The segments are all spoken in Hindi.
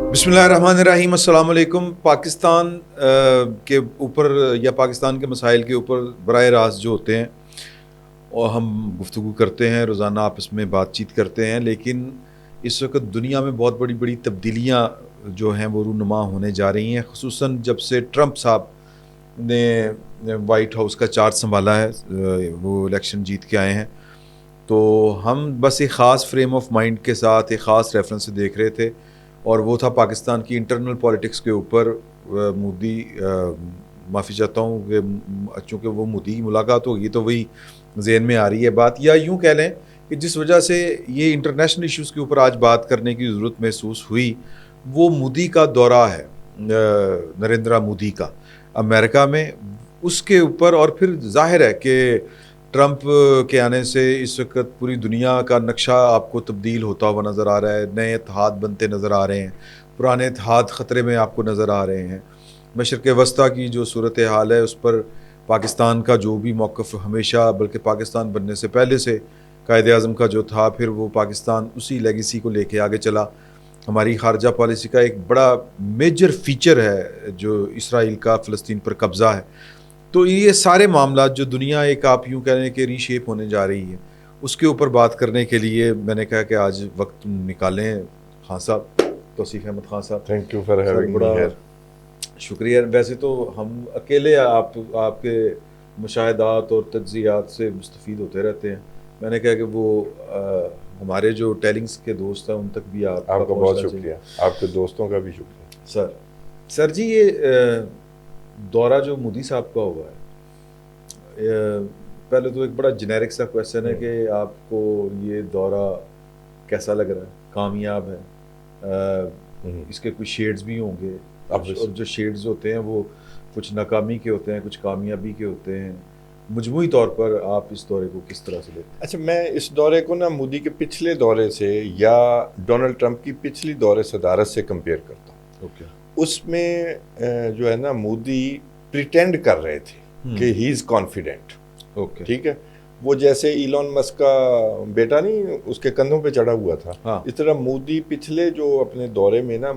बिस्मिल्लाहिर्रहमानिर्रहीम, अस्सलाम वालेकुम। पाकिस्तान के ऊपर या पाकिस्तान के मसाइल के ऊपर बराह रास्त जो होते हैं और हम गुफ्तगू करते हैं, रोज़ाना आपस में बातचीत करते हैं। लेकिन इस वक्त दुनिया में बहुत बड़ी बड़ी तब्दीलियाँ जो हैं वो रूनुमा होने जा रही हैं, ख़ुसूसन जब से ट्रंप साहब ने वाइट हाउस का चार्ज संभाला है, वो इलेक्शन जीत के आए हैं। तो हम बस एक ख़ास फ्रेम ऑफ माइंड के साथ एक ख़ास रेफरेंस से देख रहे थे, और वो था पाकिस्तान की इंटरनल पॉलिटिक्स के ऊपर। मोदी, माफ़ी चाहता हूँ कि चूँकि वो मोदी की मुलाकात होगी तो वही जहन में आ रही है बात, या यूँ कह लें कि जिस वजह से ये इंटरनेशनल इश्यूज़ के ऊपर आज बात करने की ज़रूरत महसूस हुई, वो मोदी का दौरा है, नरेंद्र मोदी का अमेरिका में, उसके ऊपर। और फिर जाहिर है कि ट्रंप के आने से इस वक्त पूरी दुनिया का नक्शा आपको तब्दील होता हुआ नज़र आ रहा है, नए इत्तेहाद बनते नज़र आ रहे हैं, पुराने इत्तेहाद ख़तरे में आपको नज़र आ रहे हैं। मशरिक़ वस्ता की जो सूरत हाल है उस पर पाकिस्तान का जो भी मौक़िफ़ हमेशा, बल्कि पाकिस्तान बनने से पहले से कायदे आज़म का जो था, फिर वो पाकिस्तान उसी लेगेसी को लेके आगे चला। हमारी ख़ारजा पॉलिसी का एक बड़ा मेजर फ़ीचर है जो इसराइल का फ़लस्तीन पर कब्ज़ा है। तो ये सारे मामलात जो दुनिया एक आप यूँ कह रहे हैं कि रीशेप होने जा रही है, उसके ऊपर बात करने के लिए मैंने कहा कि आज वक्त निकालें। खान साहब, तौसीफ़ अहमद खान साहब, thank you for having me here. शुक्रिया। वैसे तो हम अकेले आपके मुशाहिदात और तज्ज़ियात से मुस्तफ़ीद होते रहते हैं। मैंने कहा कि वो हमारे जो टेलिंग्स के दोस्त हैं उन तक भी आपका बहुत शुक्रिया, आपके दोस्तों का भी शुक्रिया। सर जी, ये दौरा जो मोदी साहब का हुआ है, पहले तो एक बड़ा जेनेरिक सा क्वेश्चन है कि आपको ये दौरा कैसा लग रहा है? कामयाब है? इसके कुछ शेड्स भी होंगे, और जो शेड्स होते हैं वो कुछ नाकामी के होते हैं, कुछ कामयाबी के होते हैं। मजमूई तौर पर आप इस दौरे को किस तरह से लेते हैं? अच्छा, मैं इस दौरे को ना मोदी के पिछले दौरे से या डोनाल्ड ट्रंप की पिछली दौरे सदारत से कंपेयर करता हूँ। ओके। उसमें जो है ना, मोदी प्रिटेंड कर रहे थे कि ही इज़ कॉन्फिडेंट। ओके, ठीक है, वो जैसे इलॉन मस्क का बेटा नहीं उसके कंधों पे चढ़ा हुआ था, हाँ। इस तरह मोदी पिछले जो अपने दौरे में ना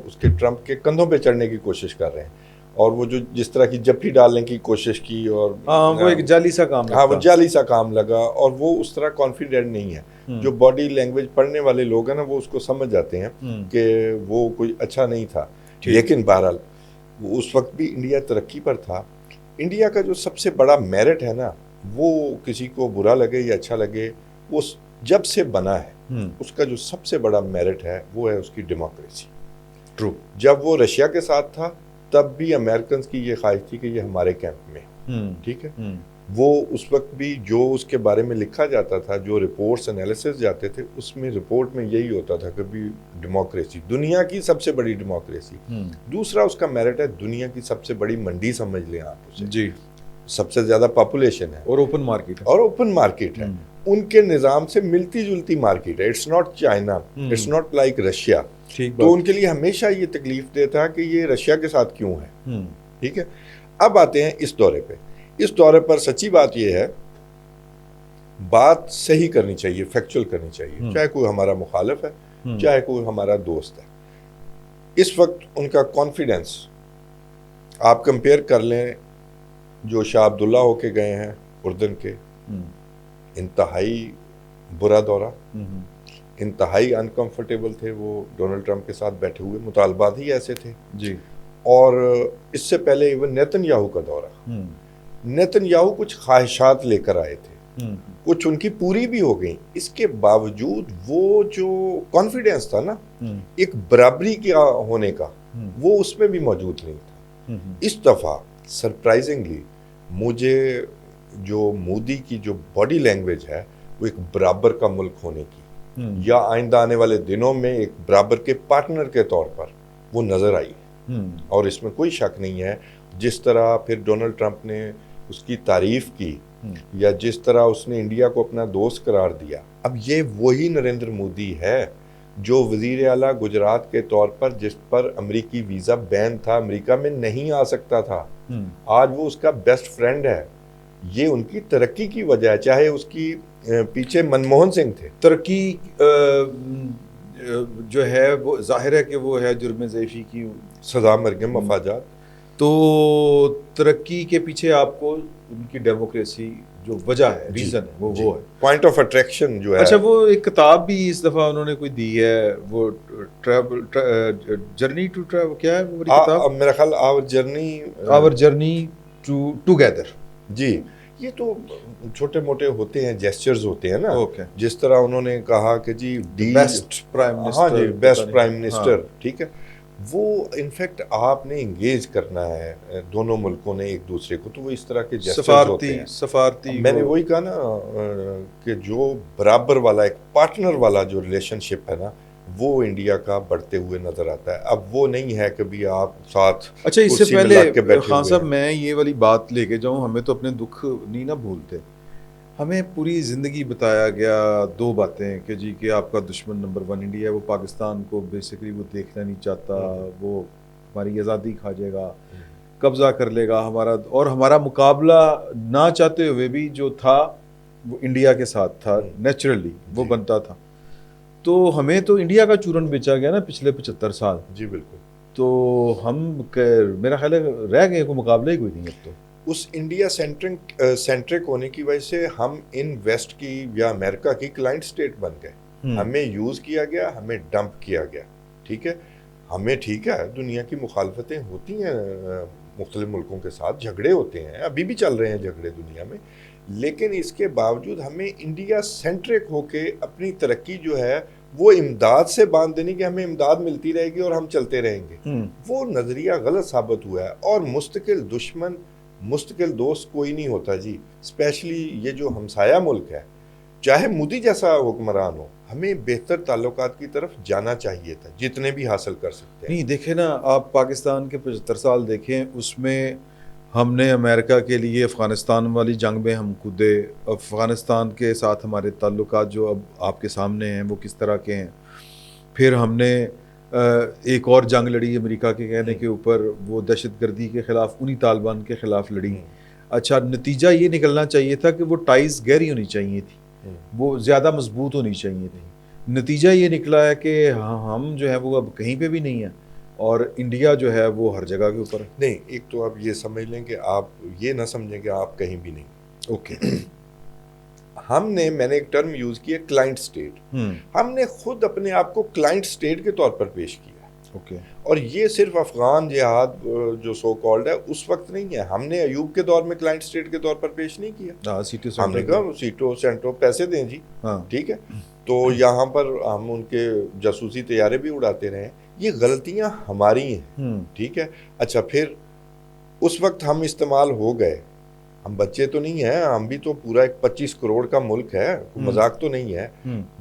उसके ट्रंप के कंधों पे चढ़ने की कोशिश कर रहे हैं, और वो जो जिस तरह की जप्टी डालने की कोशिश की, और हाँ, वो एक जाली सा काम हाँ, वो लगता। जाली सा काम लगा, और वो उस तरह कॉन्फिडेंट नहीं है। जो बॉडी लैंग्वेज पढ़ने वाले लोग हैं ना, वो उसको समझ जाते हैं कि वो कोई अच्छा नहीं था। लेकिन बहरहाल उस वक्त भी इंडिया तरक्की पर था। इंडिया का जो सबसे बड़ा मेरिट है ना, वो किसी को बुरा लगे या अच्छा लगे, वो जब से बना है उसका जो सबसे बड़ा मेरिट है वो है उसकी डेमोक्रेसी। ट्रू। जब वो रशिया के साथ था तब भी अमेरिकन की ये ख्वाहिश थी कि ये हमारे कैंप में, ठीक है। वो उस वक्त भी जो उसके बारे में लिखा जाता था, जो रिपोर्ट्स एनालिसिस जाते थे, उसमें रिपोर्ट में यही होता था कि भी डेमोक्रेसी दुनिया की सबसे बड़ी डेमोक्रेसी। दूसरा उसका मेरिट है दुनिया की सबसे बड़ी मंडी, समझ लें आप उसे जी, सबसे ज्यादा पॉपुलेशन है, और ओपन मार्केट है, और ओपन मार्केट है, उनके निज़ाम से मिलती जुलती मार्केट है। It's not China, it's not like Russia. तो उनके लिए हमेशा ये तकलीफ देता कि ये रशिया के साथ क्यों है। ठीक है, अब आते हैं इस दौरे पे। इस दौरे पर सच्ची बात यह है, बात सही करनी चाहिए, फैक्चुअल करनी चाहिए, चाहे कोई हमारा मुखालिफ है चाहे कोई हमारा दोस्त है। इस वक्त उनका कॉन्फिडेंस आप कंपेयर कर लें जो शाह अब्दुल्ला होके गए हैं उर्दन के, इंतहाई बुरा दौरा, इंतहाई अनकंफर्टेबल थे वो डोनाल्ड ट्रंप के साथ बैठे हुए, मुतालबात ही ऐसे थे जी। और इससे पहले इवन नेतन्याहू का दौरा, नेतन्याहू कुछ ख्वाहिशात लेकर आए थे, कुछ उनकी पूरी भी हो गई, इसके बावजूद वो जो कॉन्फिडेंस था ना एक बराबरी के होने का, वो उसमें भी मौजूद नहीं था। इस दफ़ा सरप्राइजिंगली मुझे जो मोदी की जो बॉडी लैंग्वेज है वो एक बराबर का मुल्क होने की, या आइंदा आने वाले दिनों में एक बराबर के पार्टनर के तौर पर वो नज़र आई, और इसमें कोई शक नहीं है। जिस तरह फिर डोनाल्ड ट्रंप ने उसकी तारीफ की, या जिस तरह उसने इंडिया को अपना दोस्त करार दिया, अब ये वही नरेंद्र मोदी है जो वजीर आला गुजरात के तौर पर, जिस पर अमेरिकी वीज़ा बैन था, अमेरिका में नहीं आ सकता था, आज वो उसका बेस्ट फ्रेंड है। ये उनकी तरक्की की वजह है, चाहे उसकी पीछे मनमोहन सिंह थे। तरक्की जो है वो जाहिर है कि वो है जुर्म ज़ैफ़ी की सजा मरगम मफाजात। तो तरक्की के पीछे आपको उनकी डेमोक्रेसी जो वजह है, रीज़न है, वो है पॉइंट ऑफ अट्रैक्शन जो है। अच्छा, वो एक किताब भी इस दफ़ा उन्होंने कोई दी है, वो जर्नी टू ट्रैवल, क्या है वो वाली किताब? मेरा ख्याल आवर जर्नी टू टुगेदर। जी, ये तो छोटे मोटे होते हैं, जेस्चर्स होते हैं ना। जिस तरह उन्होंने कहा कि जी बेस्ट प्राइम मिनिस्टर, हाँ जी, बेस्ट प्राइम मिनिस्टर, ठीक है, वो इनफैक्ट आपने इंगेज करना है दोनों मुल्कों ने एक दूसरे को, तो वो इस तरह के जेस्चर्स होते हैं। सफारती मैंने वही कहा ना कि जो बराबर वाला एक पार्टनर वाला जो रिलेशनशिप है ना, वो इंडिया का बढ़ते हुए नजर आता है। अब वो नहीं है कि भी आप साथ। अच्छा, इससे पहले खान साहब मैं ये वाली बात लेके जाऊं, हमें तो अपने दुख नहीं ना भूलते। हमें पूरी ज़िंदगी बताया गया दो बातें कि जी कि आपका दुश्मन नंबर 1 इंडिया है, वो पाकिस्तान को बेसिकली वो देखना नहीं चाहता, वो हमारी आज़ादी खा जाएगा, कब्ज़ा कर लेगा हमारा, और हमारा मुकाबला ना चाहते हुए भी जो था वो इंडिया के साथ था, नेचुरली वो बनता था। तो हमें तो इंडिया का चूरन बेचा गया ना पिछले 75 साल। जी बिल्कुल। तो हम मेरा ख्याल है रह गए, को मुकाबला ही कोई नहीं अब तो। उस इंडिया सेंट्रिक होने की वजह से हम इन वेस्ट की या अमेरिका की क्लाइंट स्टेट बन गए। हमें यूज़ किया गया, हमें डंप किया गया, ठीक है। हमें ठीक है, दुनिया की मुखालफतें होती हैं, मुख्तलिफ मुल्कों के साथ झगड़े होते हैं, अभी भी चल रहे हैं झगड़े दुनिया में, लेकिन इसके बावजूद हमें इंडिया सेंट्रिक होके अपनी तरक्की जो है वो इमदाद से बांध देनी कि हमें इमदाद मिलती रहेगी और हम चलते रहेंगे, वो नज़रिया गलत साबित हुआ है। और मुस्तकिल दुश्मन, मुस्तकिल दोस्त कोई नहीं होता जी, स्पेशली ये जो हमसाया मुल्क है, चाहे मोदी जैसा हुक्मरान हो, हमें बेहतर ताल्लुकात की तरफ जाना चाहिए था, जितने भी हासिल कर सकते हैं। नहीं, देखें ना आप पाकिस्तान के 75 साल देखें, उसमें हमने अमेरिका के लिए अफ़गानिस्तान वाली जंग में हम कूदे, अफ़गानिस्तान के साथ हमारे ताल्लुकात जो अब आपके सामने हैं वो किस तरह के हैं। फिर हमने एक और जंग लड़ी अमेरिका के कहने के ऊपर, वो दहशतगर्दी के ख़िलाफ़, उन्हीं तालिबान के ख़िलाफ़ लड़ी। अच्छा, नतीजा ये निकलना चाहिए था कि वो टाइज़ गहरी होनी चाहिए थी, वो ज़्यादा मजबूत होनी चाहिए थी। नतीजा ये निकला है कि हम जो है वो अब कहीं पे भी नहीं है, और इंडिया जो है वो हर जगह के ऊपर है। नहीं, एक तो आप ये समझ लें कि आप ये ना समझें कि आप कहीं भी नहीं। ओके। मैंने एक टर्म यूज किया, क्लाइंट स्टेट। हमने खुद अपने आप को क्लाइंट स्टेट के तौर पर पेश किया। ओके। और ये सिर्फ अफगान जिहाद जो सो कॉल्ड है उस वक्त नहीं है, हमने अयूब के दौर में क्लाइंट स्टेट के तौर पर पेश नहीं किया। हमने कहा सीटो सेंटो पैसे दें जी, ठीक है, तो यहाँ पर हम उनके जासूसी तैयारे भी उड़ाते रहे। ये गलतियां हमारी हैं, ठीक है। अच्छा, फिर उस वक्त हम इस्तेमाल हो गए, हम बच्चे तो नहीं हैं, हम भी तो पूरा एक 25 करोड़ का मुल्क है, मजाक तो नहीं है।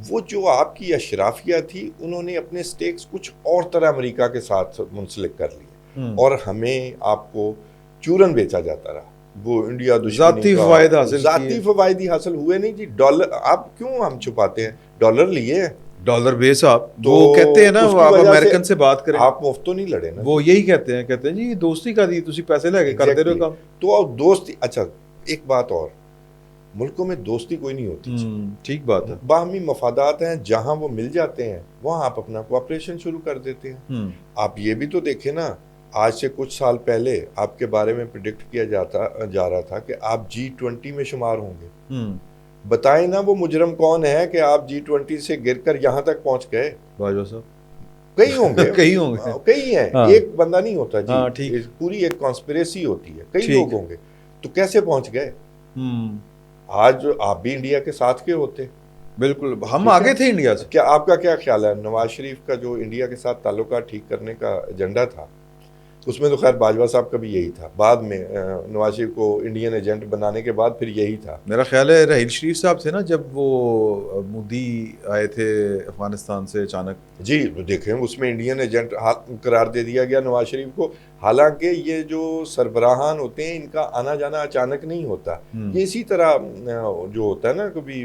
वो जो आपकी अशराफिया थी, उन्होंने अपने स्टेक्स कुछ और तरह अमेरिका के साथ मुंसलिक कर लिए, और हमें आपको चूरन बेचा जाता रहा। वो इंडिया जाती फवायद हासिल हुए नहीं जी। डॉलर आप क्यों हम छुपाते हैं, डॉलर लिए, डॉलर बेस आप तो वो कहते हैं ना, आप अमेरिकन से बात करें, आप मुफ्त तो नहीं लड़े ना, वो यही कहते हैं जी दोस्ती का दी, तुसी पैसे लेके करते रहो काम। तो अब दोस्ती, अच्छा एक बात और, मुल्कों में दोस्ती कोई नहीं होती, ठीक बात है, बाहमी मफादात हैं, जहां वो मिल जाते हैं वहां आप अपना कोऑपरेशन शुरू कर देते हैं। आप ये भी तो देखें ना, आज से कुछ साल पहले आपके बारे में प्रिडिक्ट किया जा रहा था कि आप G20 में शुमार होंगे। बताएं ना वो मुजरम कौन है कि आप G20 से गिरकर यहाँ तक पहुंच गए। बाजवा साहब कई होंगे कई हैं, हाँ। एक बंदा नहीं होता जी, हाँ, ठीक। पूरी एक कॉन्स्पिरेसी होती है, कई लोग होंगे, तो कैसे पहुंच गए। आज आप भी इंडिया के साथ के होते, बिल्कुल हम आगे थे इंडिया से। क्या आपका क्या ख्याल है, नवाज शरीफ का जो इंडिया के साथ ताल्लुकात ठीक करने का एजेंडा था, उसमें तो खैर बाजवा साहब का भी यही था, बाद में नवाज शरीफ को इंडियन एजेंट बनाने के बाद फिर यही था। मेरा ख्याल है राहील शरीफ साहब थे ना, जब वो मोदी आए थे अफगानिस्तान से अचानक। जी, देखें उसमें इंडियन एजेंट करार दे दिया गया नवाज शरीफ को। हालांकि ये जो सरबराहान होते हैं, इनका आना जाना अचानक नहीं होता, ये इसी तरह जो होता है ना, कभी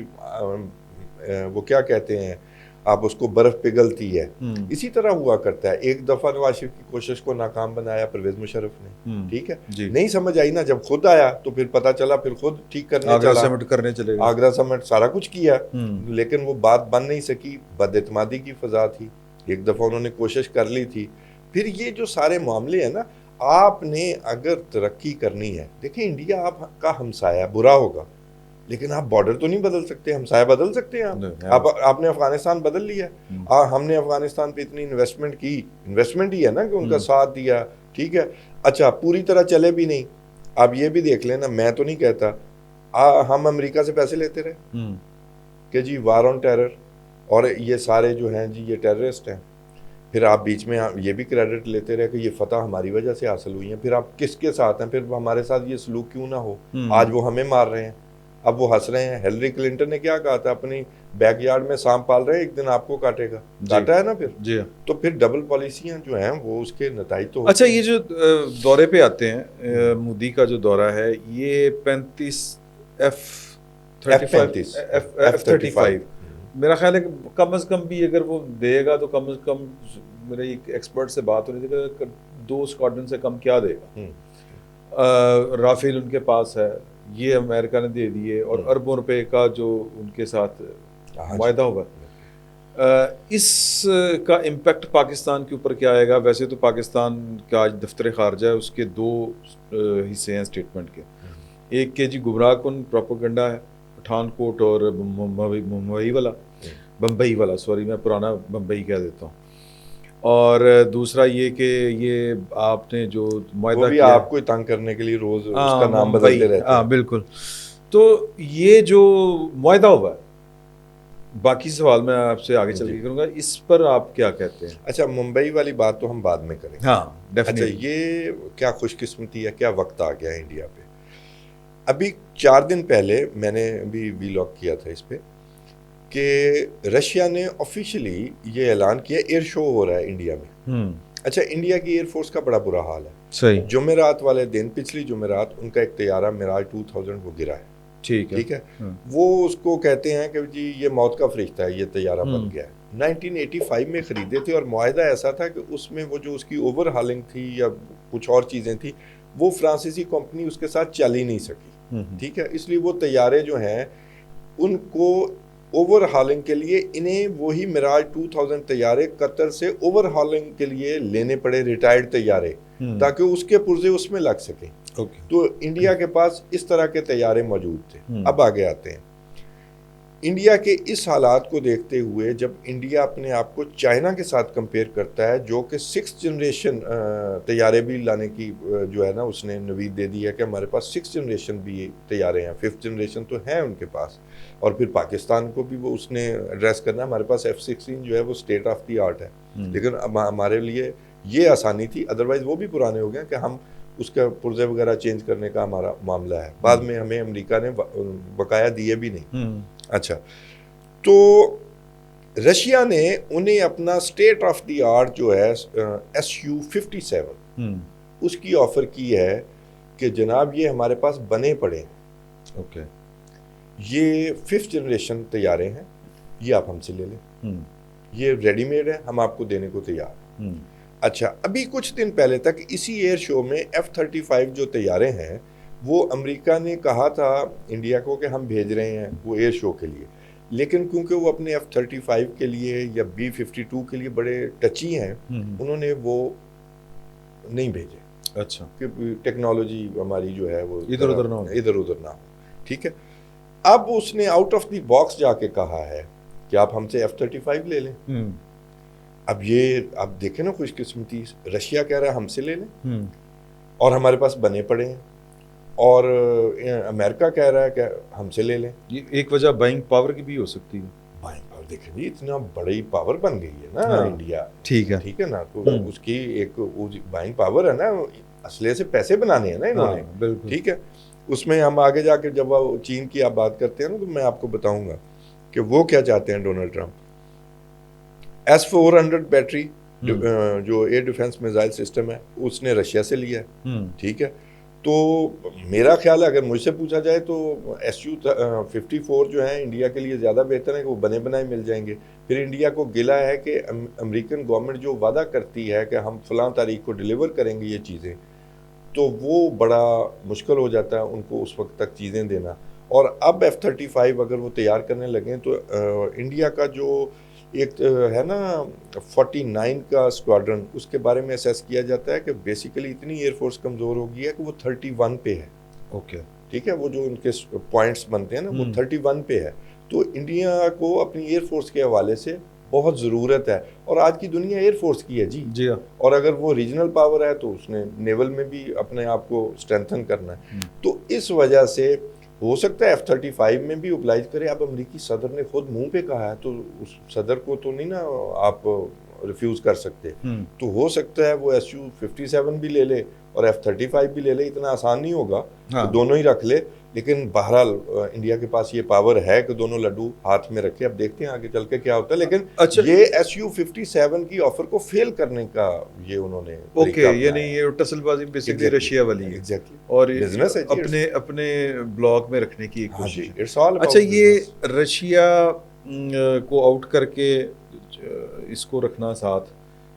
वो क्या कहते हैं, आप उसको बर्फ पिघलती है। इसी तरह हुआ करता है। एक दफा नवाज शरीफ की कोशिश को नाकाम बनाया परवेज मुशर्रफ ने, ठीक है, नहीं समझ आई ना, जब खुद आया तो फिर पता चला, फिर खुद ठीक करने आगरा चला, समिट करने चले गए, आगरा समिट सारा कुछ किया, लेकिन वो बात बन नहीं सकी, बदइत्मादी की फजा थी। एक दफा उन्होंने कोशिश कर ली थी। फिर ये जो सारे मामले हैं ना, आपने अगर तरक्की करनी है, देखिए इंडिया आपका हमसाया बुरा होगा, लेकिन आप बॉर्डर तो नहीं बदल सकते, हमसाया बदल सकते हैं आप आपने अफगानिस्तान बदल लिया, हमने अफगानिस्तान पे इतनी इन्वेस्टमेंट की, इन्वेस्टमेंट ही है ना कि उनका साथ दिया, ठीक है। अच्छा, पूरी तरह चले भी नहीं। आप ये भी देख लेना, मैं तो नहीं कहता, हम अमेरिका से पैसे लेते रहे कि जी वार ऑन टेरर, और ये सारे जो हैं जी ये टेररिस्ट हैं। फिर आप बीच में ये भी क्रेडिट लेते रहे कि ये फतह हमारी वजह से हासिल हुई है। फिर आप किसके साथ हैं? फिर हमारे साथ ये सलूक क्यों ना हो? आज वो हमें मार रहे हैं, अब वो हंस रहे हैं। हिलरी क्लिंटन ने क्या कहा था, अपनी बैकयार्ड में सांप पाल रहे हैं, एक दिन आपको काटेगा, काटा है ना फिर जी। तो फिर डबल पॉलिसियां जो हैं वो उसके नतीजे तो। अच्छा, ये जो दौरे पे आते हैं, मोदी का जो दौरा है, ये 35 F-35 मेरा ख्याल है कि कम अज़ कम भी अगर वो देगा तो कम अज़ कम, मेरे एक एक्सपर्ट से बात हो रही थी कि 2 स्क्वाड्रन से कम क्या देगा। राफेल उनके पास है, ये अमेरिका ने दे दिए, और अरबों रुपए का जो उनके साथ वायदा होगा, इसका इम्पेक्ट पाकिस्तान के ऊपर क्या आएगा? वैसे तो पाकिस्तान का आज दफ्तर खारजा है, उसके 2 हिस्से हैं स्टेटमेंट के, एक के जी गुमराह कुन प्रोपेगेंडा है, पठानकोट और बम्बई वाला, सॉरी मैं पुराना बम्बई कह देता हूँ, और दूसरा ये कि ये आपने जो मुआहदा किया, आपको तंग करने के लिए रोज उसका नाम बदलते रहते हैं। बिल्कुल। तो ये जो मुआहदा हुआ है, बाकी सवाल मैं आपसे आगे चल के करूँगा, इस पर आप क्या कहते हैं? अच्छा, मुंबई वाली बात तो हम बाद में करेंगे। हाँ डेफिनेटली। अच्छा, ये क्या खुशकिस्मती है, क्या वक्त आ गया इंडिया पे। अभी 4 दिन पहले मैंने भी वीलॉग किया था इस पे कि रशिया ने ऑफिशियली ये ऐलान किया एयर शो हो रहा है इंडिया में। अच्छा, इंडिया की एयरफोर्स का बड़ा बुरा हाल है। सही। जुमेरात वाले दिन, पिछली जुमेरात, उनका एक तैयारा मिराज 2000 वो गिरा है, ठीक है। वो उसको कहते हैं कि जी ये मौत का फरिश्ता है, ये तैयारा बन गया है। 1985 में ख़रीदे थे, और मुआहदा ऐसा था कि उसमें वो जो उसकी ओवर हालिंग थी या कुछ और चीज़ें थी, वो फ्रांसीसी कंपनी उसके साथ चल ही नहीं सकी, ठीक है। इसलिए वो तैयारे जो हैं उनको ओवर हालिंग के लिए इन्हें वही मिराज 2000 तैयारे कतर से ओवर हालिंग के लिए लेने पड़े, रिटायर्ड तैयारे, ताकि उसके पुर्जे उसमें लग सके। तो इंडिया के पास इस तरह के तैयारे मौजूद थे। अब आगे आते हैं, इंडिया के इस हालात को देखते हुए जब इंडिया अपने आप को चाइना के साथ कंपेयर करता है, जो कि 6th जनरेशन तैयारे भी लाने की जो है ना उसने नवीद दे दी है कि हमारे पास 6th जनरेशन भी तैयारे हैं, 5th जनरेशन तो है उनके पास, और फिर पाकिस्तान को भी वो उसने एड्रेस करना है। हमारे पास F-16 जो है वो स्टेट ऑफ द आर्ट है, लेकिन अब हमारे लिए ये आसानी थी, अदरवाइज वो भी पुराने हो गए कि हम उसके पुर्जे वगैरह चेंज करने का हमारा मामला है। बाद में हमें अमेरिका ने बकाया दिए भी नहीं। अच्छा, तो रशिया ने उन्हें अपना स्टेट ऑफ द आर्ट जो है Su-57 उसकी ऑफर की है कि जनाब ये हमारे पास बने पड़े हैं, ओके, ये 5th जनरेशन तैयारे हैं, ये आप हमसे ले लें, ये रेडीमेड है, हम आपको देने को तैयार हैं। अच्छा, अभी कुछ दिन पहले तक इसी एयर शो में F-35 जो तैयारे हैं वो अमेरिका ने कहा था इंडिया को कि हम भेज रहे हैं वो एयर शो के लिए, लेकिन क्योंकि वो अपने F-35 के लिए या B-52 के लिए बड़े टची हैं, उन्होंने वो नहीं भेजे। अच्छा, कि टेक्नोलॉजी हमारी जो है वो इधर उधर ना हो, ठीक है। अब उसने आउट ऑफ द बॉक्स जाके कहा है कि आप हमसे F-35 ले लें। अब ये आप देखें ना खुशकिस्मती, रशिया कह रहा है हमसे ले लें और हमारे पास बने पड़े हैं, और अमेरिका कह रहा है कि हमसे ले लें। ये एक वजह बाइंग पावर की भी हो सकती है। बाइंग पावर देखें जी, इतना बड़ी पावर बन गई है ना इंडिया, ठीक है ना, तो उसकी एक बाइंग पावर है ना, असले से पैसे बनाने हैं ना इन्होंने, बिल्कुल, ठीक है। उसमें हम आगे जाकर जब चीन की आप बात करते हैं ना, तो मैं आपको बताऊंगा कि वो क्या चाहते हैं डोनाल्ड ट्रंप। S-400 बैटरी जो एयर डिफेंस मिसाइल सिस्टम है उसने रशिया से लिया है, ठीक है। तो मेरा ख्याल है, अगर मुझसे पूछा जाए तो SU-54 जो है इंडिया के लिए ज़्यादा बेहतर है कि वो बने बनाए मिल जाएंगे। फिर इंडिया को गिला है कि अमेरिकन गवर्नमेंट जो वादा करती है कि हम फ़लाँ तारीख को डिलीवर करेंगे ये चीज़ें, तो वो बड़ा मुश्किल हो जाता है उनको उस वक्त तक चीज़ें देना। और अब F-35 अगर वो तैयार करने लगें तो इंडिया का जो एक है ना 49 का स्क्वाड्रन, उसके बारे में असेस किया जाता है कि बेसिकली इतनी एयरफोर्स कमज़ोर हो गई है कि वो 31 पे है। ओके, ठीक है, वो जो उनके पॉइंट्स बनते हैं ना वो 31 पे है। तो इंडिया को अपनी एयरफोर्स के हवाले से बहुत ज़रूरत है, और आज की दुनिया एयरफोर्स की है जी हाँ। और अगर वो रीजनल पावर है तो उसने नेवल में भी अपने आप को स्ट्रेंथन करना है। तो इस वजह से हो सकता है F-35 में भी उपलाइज करे। अब अमेरिकी सदर ने खुद मुंह पे कहा है तो उस सदर को तो नहीं ना आप रिफ्यूज़ कर सकते। तो हो सकता है वो SU-57 भी ले ले और F-35 भी ले ले, इतना आसान नहीं होगा। हाँ। तो दोनों ही रख ले, लेकिन बहरहाल इंडिया के पास ये पावर है कि दोनों लड्डू हाथ में रखे। अब देखते हैं आगे चल के क्या होता है, लेकिन अच्छा, ये SU-57 की ऑफर को फेल करने का ये उन्होंने ओके, यानी ये टसलबाजी बेसिकली रशिया वाली है। एग्जैक्टली, और बिजनेस है जी, अपने अपने ब्लॉक में रखने की एक हाँ कोशिश जी, है। इट्स ऑल अच्छा, ये रशिया को आउट करके इसको रखना साथ,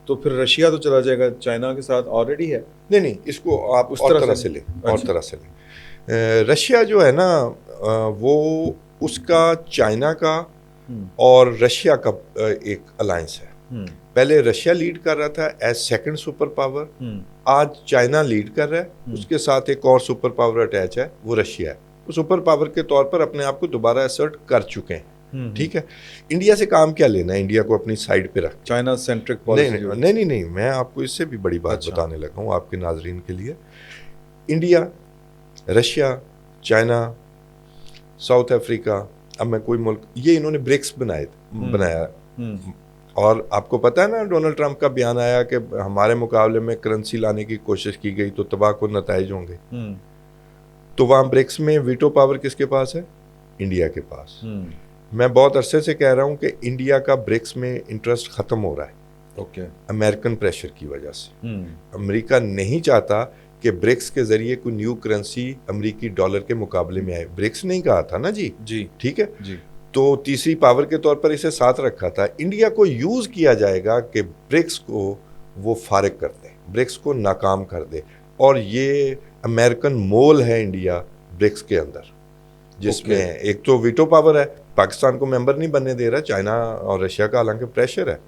तो फिर रशिया तो चला जाएगा, चाइना के साथ ऑलरेडी है। नहीं, इसको आप उस और तरह तरह से से लें, अच्छा। और तरह से लें। रशिया जो है ना वो उसका चाइना का और रशिया का एक अलायंस है। पहले रशिया लीड कर रहा था एज सेकंड सुपर पावर, आज चाइना लीड कर रहा है, उसके साथ एक और सुपर पावर अटैच है, वो रशिया है। वो सुपर पावर के तौर पर अपने आप को दोबारा असर्ट कर चुके हैं। ठीक है, इंडिया से काम क्या लेना है, इंडिया को अपनी साइड पे रख, चाइना सेंट्रिक पॉलिसी। नहीं, मैं आपको इससे भी बड़ी बात बताने लगा हूँ आपके नाजरीन के लिए। India, Russia, China, south Africa, अब मैं कोई मुल्क, ये इन्होंने ब्रिक्स बनाया। और आपको पता है ना, डोनाल्ड ट्रंप का बयान आया कि हमारे मुकाबले में करेंसी लाने की कोशिश की गई तो तबाह को नताइज होंगे। तो वहाँ ब्रिक्स में वीटो पावर किसके पास है? इंडिया के पास। मैं बहुत अरसे से कह रहा हूँ कि इंडिया का ब्रिक्स में इंटरेस्ट ख़त्म हो रहा है। ओके, अमेरिकन प्रेशर की वजह से। अमेरिका नहीं चाहता कि ब्रिक्स के ज़रिए कोई न्यू करेंसी अमेरिकी डॉलर के मुकाबले में आए। ब्रिक्स नहीं कहा था ना जी, ठीक है जी। तो तीसरी पावर के तौर पर इसे साथ रखा था। इंडिया को यूज़ किया जाएगा कि ब्रिक्स को वो फारिग कर दे, ब्रिक्स को नाकाम कर दे। और ये अमेरिकन मोल है इंडिया ब्रिक्स के अंदर, जिसमें एक तो वीटो पावर है, पाकिस्तान को मेंबर नहीं बनने दे रहा, चाइना और रशिया का हालांकि प्रेशर है,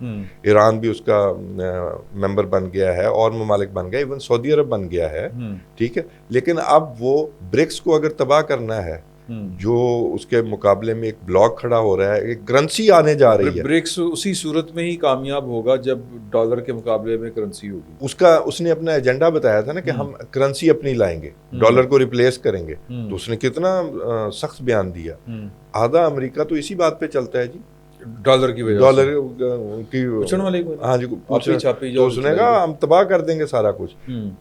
ईरान भी उसका मेंबर बन गया है और ममालिक बन गया, इवन सऊदी अरब बन गया है। ठीक है, लेकिन अब वो ब्रिक्स को अगर तबाह करना है, जो उसके मुकाबले में एक ब्लॉक खड़ा हो रहा है, एक करेंसी आने जा रही है। ब्रिक्स उसी सूरत में ही कामयाब होगा जब डॉलर के मुकाबले में करेंसी होगी। उसने अपना एजेंडा बताया था ना कि हम करेंसी अपनी लाएंगे, डॉलर को रिप्लेस करेंगे। तो उसने कितना सख्त बयान दिया। आधा अमेरिका तो इसी बात पे चलता है जी, डॉलर की वजह, डॉलर की वाले को। हाँ जी, तो उसने कहा हम तबाह कर देंगे सारा कुछ।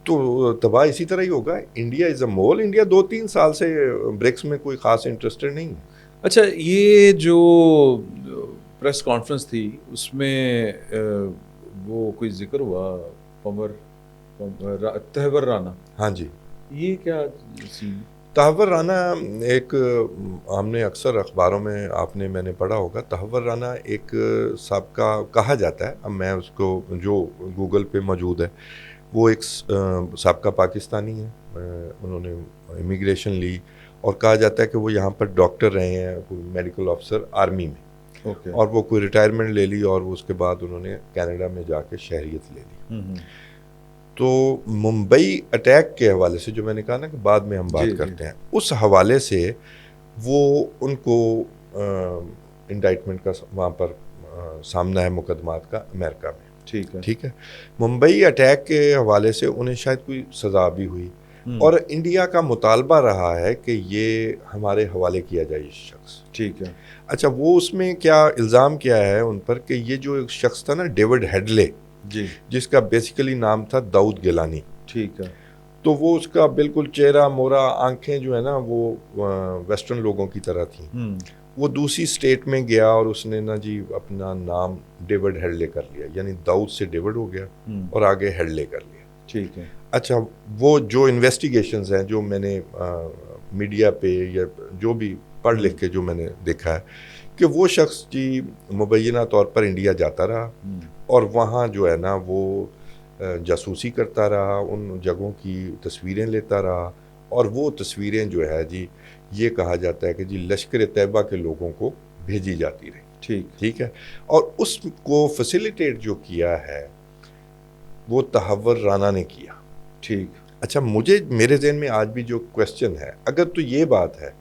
तो तबाह इसी तरह ही होगा। India is a mole. India 2-3 साल से ब्रिक्स में कोई खास इंटरेस्टेड नहीं है। अच्छा, ये जो प्रेस कॉन्फ्रेंस थी उसमें वो कोई जिक्र हुआ तहवर राना? हाँ जी, ये क्या सीन? तहवर राना एक, हमने अक्सर अखबारों में मैंने पढ़ा होगा, तहवर राना एक साबका कहा जाता है, अब मैं उसको जो गूगल पे मौजूद है, वो एक साबका पाकिस्तानी है। उन्होंने इमिग्रेशन ली और कहा जाता है कि वो यहाँ पर डॉक्टर रहे हैं, कोई मेडिकल ऑफिसर आर्मी में। और वो कोई रिटायरमेंट ले ली और उसके बाद उन्होंने कनाडा में जाके शहरियत ले ली। तो मुंबई अटैक के हवाले से, जो मैंने कहा ना कि बाद में हम बात करते हैं, उस हवाले से वो उनको इंडाइटमेंट का वहाँ पर सामना है मुकदमात का अमेरिका में। ठीक है, मुंबई अटैक के हवाले से उन्हें शायद कोई सज़ा भी हुई और इंडिया का मुतालबा रहा है कि ये हमारे हवाले किया जाए ये शख्स। ठीक है, अच्छा, वो उसमें क्या इल्ज़ाम किया है उन पर कि ये जो एक शख्स था ना, डेविड हेडले जी, जिसका बेसिकली नाम था दाऊद गिलानी। ठीक है, तो वो उसका बिल्कुल चेहरा मोरा, आंखें जो है ना वो वेस्टर्न लोगों की तरह थी। वो दूसरी स्टेट में गया और उसने ना जी अपना नाम डेविड हेडले कर लिया, यानी दाऊद से डेविड हो गया और आगे हेडले कर लिया। ठीक है। अच्छा, वो जो इन्वेस्टिगेशंस हैं जो मैंने मीडिया पे या जो भी पढ़ लिख के जो मैंने देखा है कि वो शख्स जी मुबैना तौर पर इंडिया जाता रहा और वहाँ जो है ना वो जासूसी करता रहा, उन जगहों की तस्वीरें लेता रहा और वो तस्वीरें जो है जी ये कहा जाता है कि जी लश्कर तैयबा के लोगों को भेजी जाती रही। ठीक है। और उसको फैसिलिटेट जो किया है वो तहव्वुर राना ने किया। ठीक। अच्छा, मेरे ज़हन में आज भी जो क्वेश्चन है, अगर तो ये बात है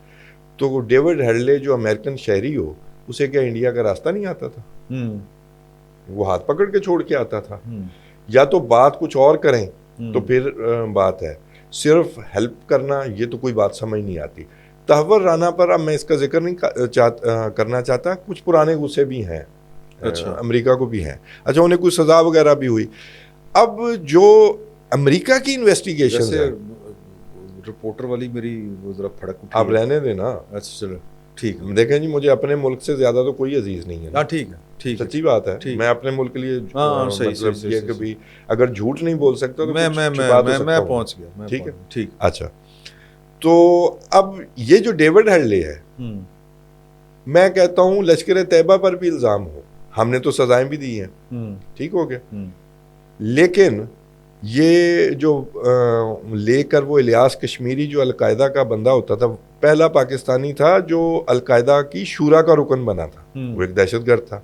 तो डेविड हेडले जो अमेरिकन शहरी हो, उसे क्या इंडिया का रास्ता नहीं आता था? वो हाथ पकड़ के छोड़ के आता था। या तो बात कुछ और करें तो फिर बात है, सिर्फ हेल्प करना ये तो कोई बात समझ नहीं आती। तहव्वुर राना पर अब मैं इसका जिक्र नहीं करना चाहता, कुछ पुराने गुस्से भी हैं। अच्छा। अमेरिका को भी हैं। अच्छा, उन्हें कुछ सज़ा वगैरह भी हुई। अब जो अमेरिका की इन्वेस्टिगेशन है, रिपोर्टर वाली मेरी वो जरा फड़क उठी, आप रहने देना। अच्छा चलो ठीक है। देखें जी, मुझे अपने मुल्क से ज्यादा तो कोई अजीज नहीं है। ठीक है, ठीक, सच्ची बात है। मैं अपने मुल्क के लिए मतलब ये कभी अगर झूठ नहीं बोल सकता तो मैं पहुंच गया। ठीक है, ठीक। अच्छा, तो अब ये जो डेविड हेडले है, मैं कहता हूँ लश्कर तैयबा पर भी इल्जाम हो, हमने तो सजाएं भी दी हैं, ठीक हो गया, लेकिन ये जो लेकर वो इलियास कश्मीरी जो अलकायदा का बंदा होता था, पहला पाकिस्तानी था जो अलकायदा की शूरा का रुकन बना था, वो एक दहशतगर्द था।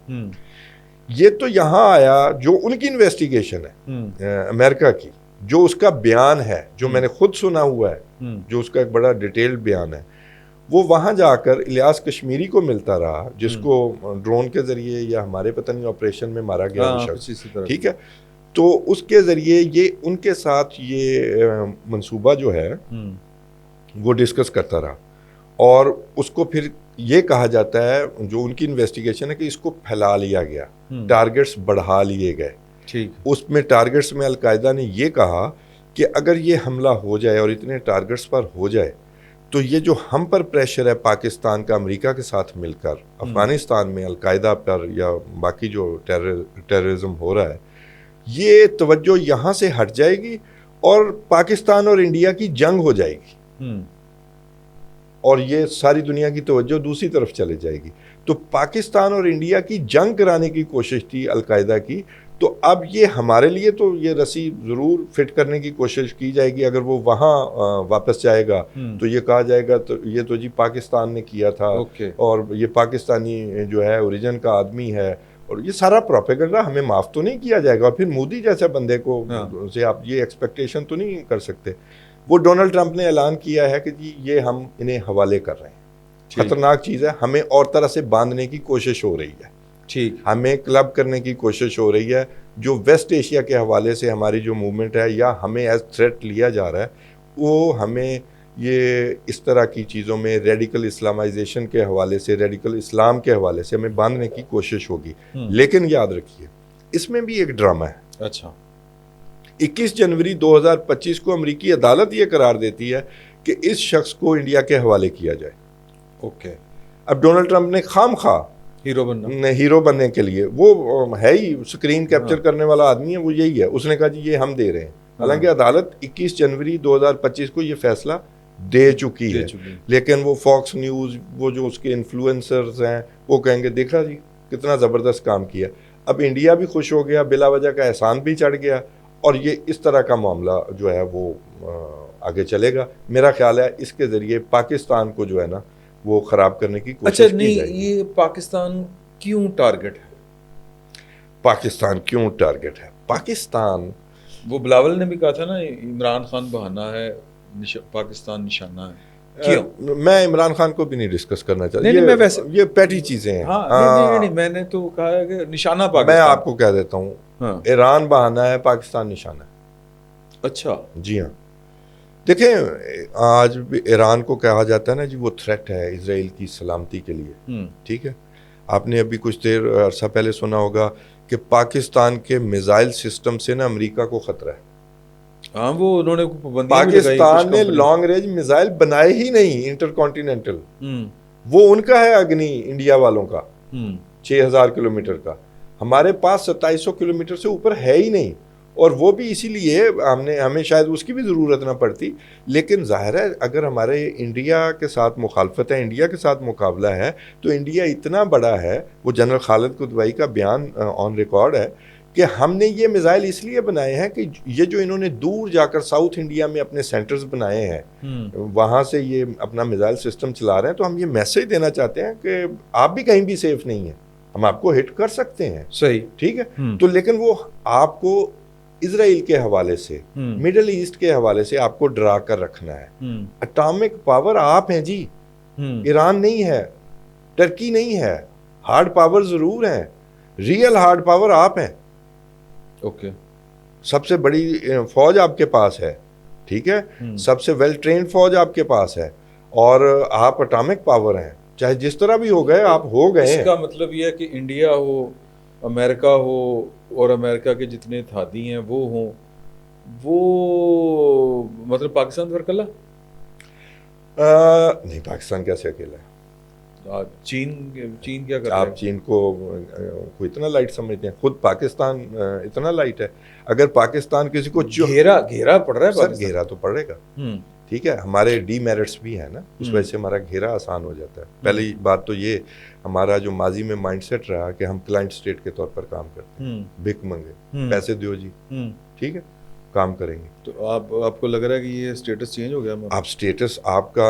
ये तो यहाँ आया, जो उनकी इन्वेस्टिगेशन है अमेरिका की, जो उसका बयान है जो मैंने खुद सुना हुआ है, जो उसका एक बड़ा डिटेल्ड बयान है, वो वहाँ जाकर इलियास कश्मीरी को मिलता रहा, जिसको ड्रोन के जरिए या हमारे पता नहीं ऑपरेशन में मारा गया, ठीक है। तो उसके ज़रिए ये उनके साथ ये मंसूबा जो है वो डिस्कस करता रहा और उसको फिर ये कहा जाता है, जो उनकी इन्वेस्टिगेशन है, कि इसको फैला लिया गया, टारगेट्स बढ़ा लिए गए। ठीक। उसमें टारगेट्स में अलकायदा ने ये कहा कि अगर ये हमला हो जाए और इतने टारगेट्स पर हो जाए तो ये जो हम पर प्रेशर है पाकिस्तान का अमेरिका के साथ मिलकर अफगानिस्तान में अलकायदा पर या बाकी जो टेररिज्म हो रहा है, ये तवज्जो यहाँ से हट जाएगी और पाकिस्तान और इंडिया की जंग हो जाएगी और ये सारी दुनिया की तवज्जो दूसरी तरफ चले जाएगी। तो पाकिस्तान और इंडिया की जंग कराने की कोशिश थी अलकायदा की। तो अब ये हमारे लिए तो ये रस्सी ज़रूर फिट करने की कोशिश की जाएगी। अगर वो वहाँ वापस जाएगा तो ये कहा जाएगा तो ये तो जी पाकिस्तान ने किया था और ये पाकिस्तानी जो है ओरिजिन का आदमी है, और ये सारा प्रोपेगेंडा हमें माफ़ तो नहीं किया जाएगा। और फिर मोदी जैसे बंदे को से आप ये एक्सपेक्टेशन तो नहीं कर सकते। वो डोनाल्ड ट्रंप ने ऐलान किया है कि जी ये हम इन्हें हवाले कर रहे हैं, खतरनाक चीज़ है, हमें और तरह से बांधने की कोशिश हो रही है, ठीक, हमें क्लब करने की कोशिश हो रही है। जो वेस्ट एशिया के हवाले से हमारी जो मूवमेंट है या हमें एज थ्रेट लिया जा रहा है, वो हमें ये इस तरह की चीज़ों में रेडिकल इस्लामाइजेशन के हवाले से, रेडिकल इस्लाम के हवाले से हमें बांधने की कोशिश होगी। लेकिन याद रखिए इसमें भी एक ड्रामा है। अच्छा, 21 जनवरी 2025 को अमेरिकी अदालत ये करार देती है कि इस शख्स को इंडिया के हवाले किया जाए। ओके, अब डोनाल्ड ट्रंप ने खामखा हीरो बनने के लिए, वो है ही स्क्रीन कैप्चर करने वाला आदमी है, वो यही है, उसने कहा जी ये हम दे रहे हैं। हालांकि अदालत 21 जनवरी 2025 को ये फैसला दे चुकी है, लेकिन वो फॉक्स न्यूज़, वो जो उसके इन्फ्लुएंसर्स हैं, वो कहेंगे देखा जी कितना ज़बरदस्त काम किया। अब इंडिया भी खुश हो गया, बिला वजह का एहसान भी चढ़ गया, और ये इस तरह का मामला जो है वो आगे चलेगा। मेरा ख्याल है इसके ज़रिए पाकिस्तान को जो है ना वो ख़राब करने की कोशिश की जाएगी। ये पाकिस्तान क्यों टारगेट है? पाकिस्तान क्यों टारगेट है? पाकिस्तान, वो बिलावल ने भी कहा था ना इमरान खान बहाना है, पाकिस्तान निशाना है। क्यों? मैं इमरान खान को भी नहीं डिस्कस करना चाहता। नहीं, मैं वैसे ये पैटी चीजें हैं। नहीं, मैंने तो कहा है कि निशाना पाकिस्तान। मैं आपको कह देता हूँ, ईरान बहाना है, पाकिस्तान निशाना है। अच्छा, जी हाँ। देखें, आज भी ईरान को कहा जाता है ना जी वो थ्रेट है इजराइल की सलामती के लिए, ठीक है। आपने अभी कुछ देर अरसा पहले सुना होगा कि पाकिस्तान के मिसाइल सिस्टम से ना अमेरिका को खतरा है। हाँ, वो उन्होंने पाकिस्तान ने लॉन्ग रेंज मिसाइल बनाए ही नहीं, इंटरकॉन्टिनेंटल, वो उनका है अग्नि, इंडिया वालों का 6000 किलोमीटर का। हमारे पास 2700 किलोमीटर से ऊपर है ही नहीं। और वो भी इसीलिए हमें शायद उसकी भी ज़रूरत ना पड़ती, लेकिन ज़ाहिर है अगर हमारे इंडिया के साथ मुखालफत है, इंडिया के साथ मुकाबला है, तो इंडिया इतना बड़ा है, वो जनरल खालिद कुतवाई का बयान ऑन रिकॉर्ड है कि हमने ये मिसाइल इसलिए बनाए हैं कि ये जो इन्होंने दूर जाकर साउथ इंडिया में अपने सेंटर्स बनाए हैं, वहाँ से ये अपना मिसाइल सिस्टम चला रहे हैं, तो हम ये मैसेज देना चाहते हैं कि आप भी कहीं भी सेफ नहीं है, हम आपको हिट कर सकते हैं। सही, ठीक है। तो लेकिन वो आपको इजराइल के हवाले से, मिडल ईस्ट के हवाले से आपको डरा कर रखना है। एटॉमिक पावर आप हैं जी, ईरान नहीं है, टर्की नहीं है। हार्ड पावर जरूर है, रियल हार्ड पावर आप हैं। ओके, सबसे बड़ी फौज आपके पास है, ठीक है, सबसे वेल ट्रेन्ड फौज आपके पास है, और आप एटॉमिक पावर हैं। चाहे जिस तरह भी हो गए, आप हो गए। इसका मतलब यह है कि इंडिया हो, अमेरिका हो, और अमेरिका के जितने इत्तेहादी हैं वो हों, वो मतलब पाकिस्तान पर अकेला नहीं, पाकिस्तान कैसे अकेला है? चीन क्या कर रहा है? आप चीन को इतना लाइट समझते हैं? खुद पाकिस्तान इतना लाइट है। अगर पाकिस्तान किसी को घेरा पड़ रहा है, सर घेरा तो पड़ेगा, ठीक है। हमारे डीमेरिट्स भी है ना, उस वजह से हमारा घेरा आसान हो जाता है। पहली बात तो ये, हमारा जो माजी में माइंडसेट रहा कि हम क्लाइंट स्टेट के तौर पर काम करते हैं, भिख मंगे, पैसे दो जी, ठीक है, काम करेंगे। तो आपको लग रहा है कि ये स्टेटस चेंज हो गया? आप स्टेटस आपका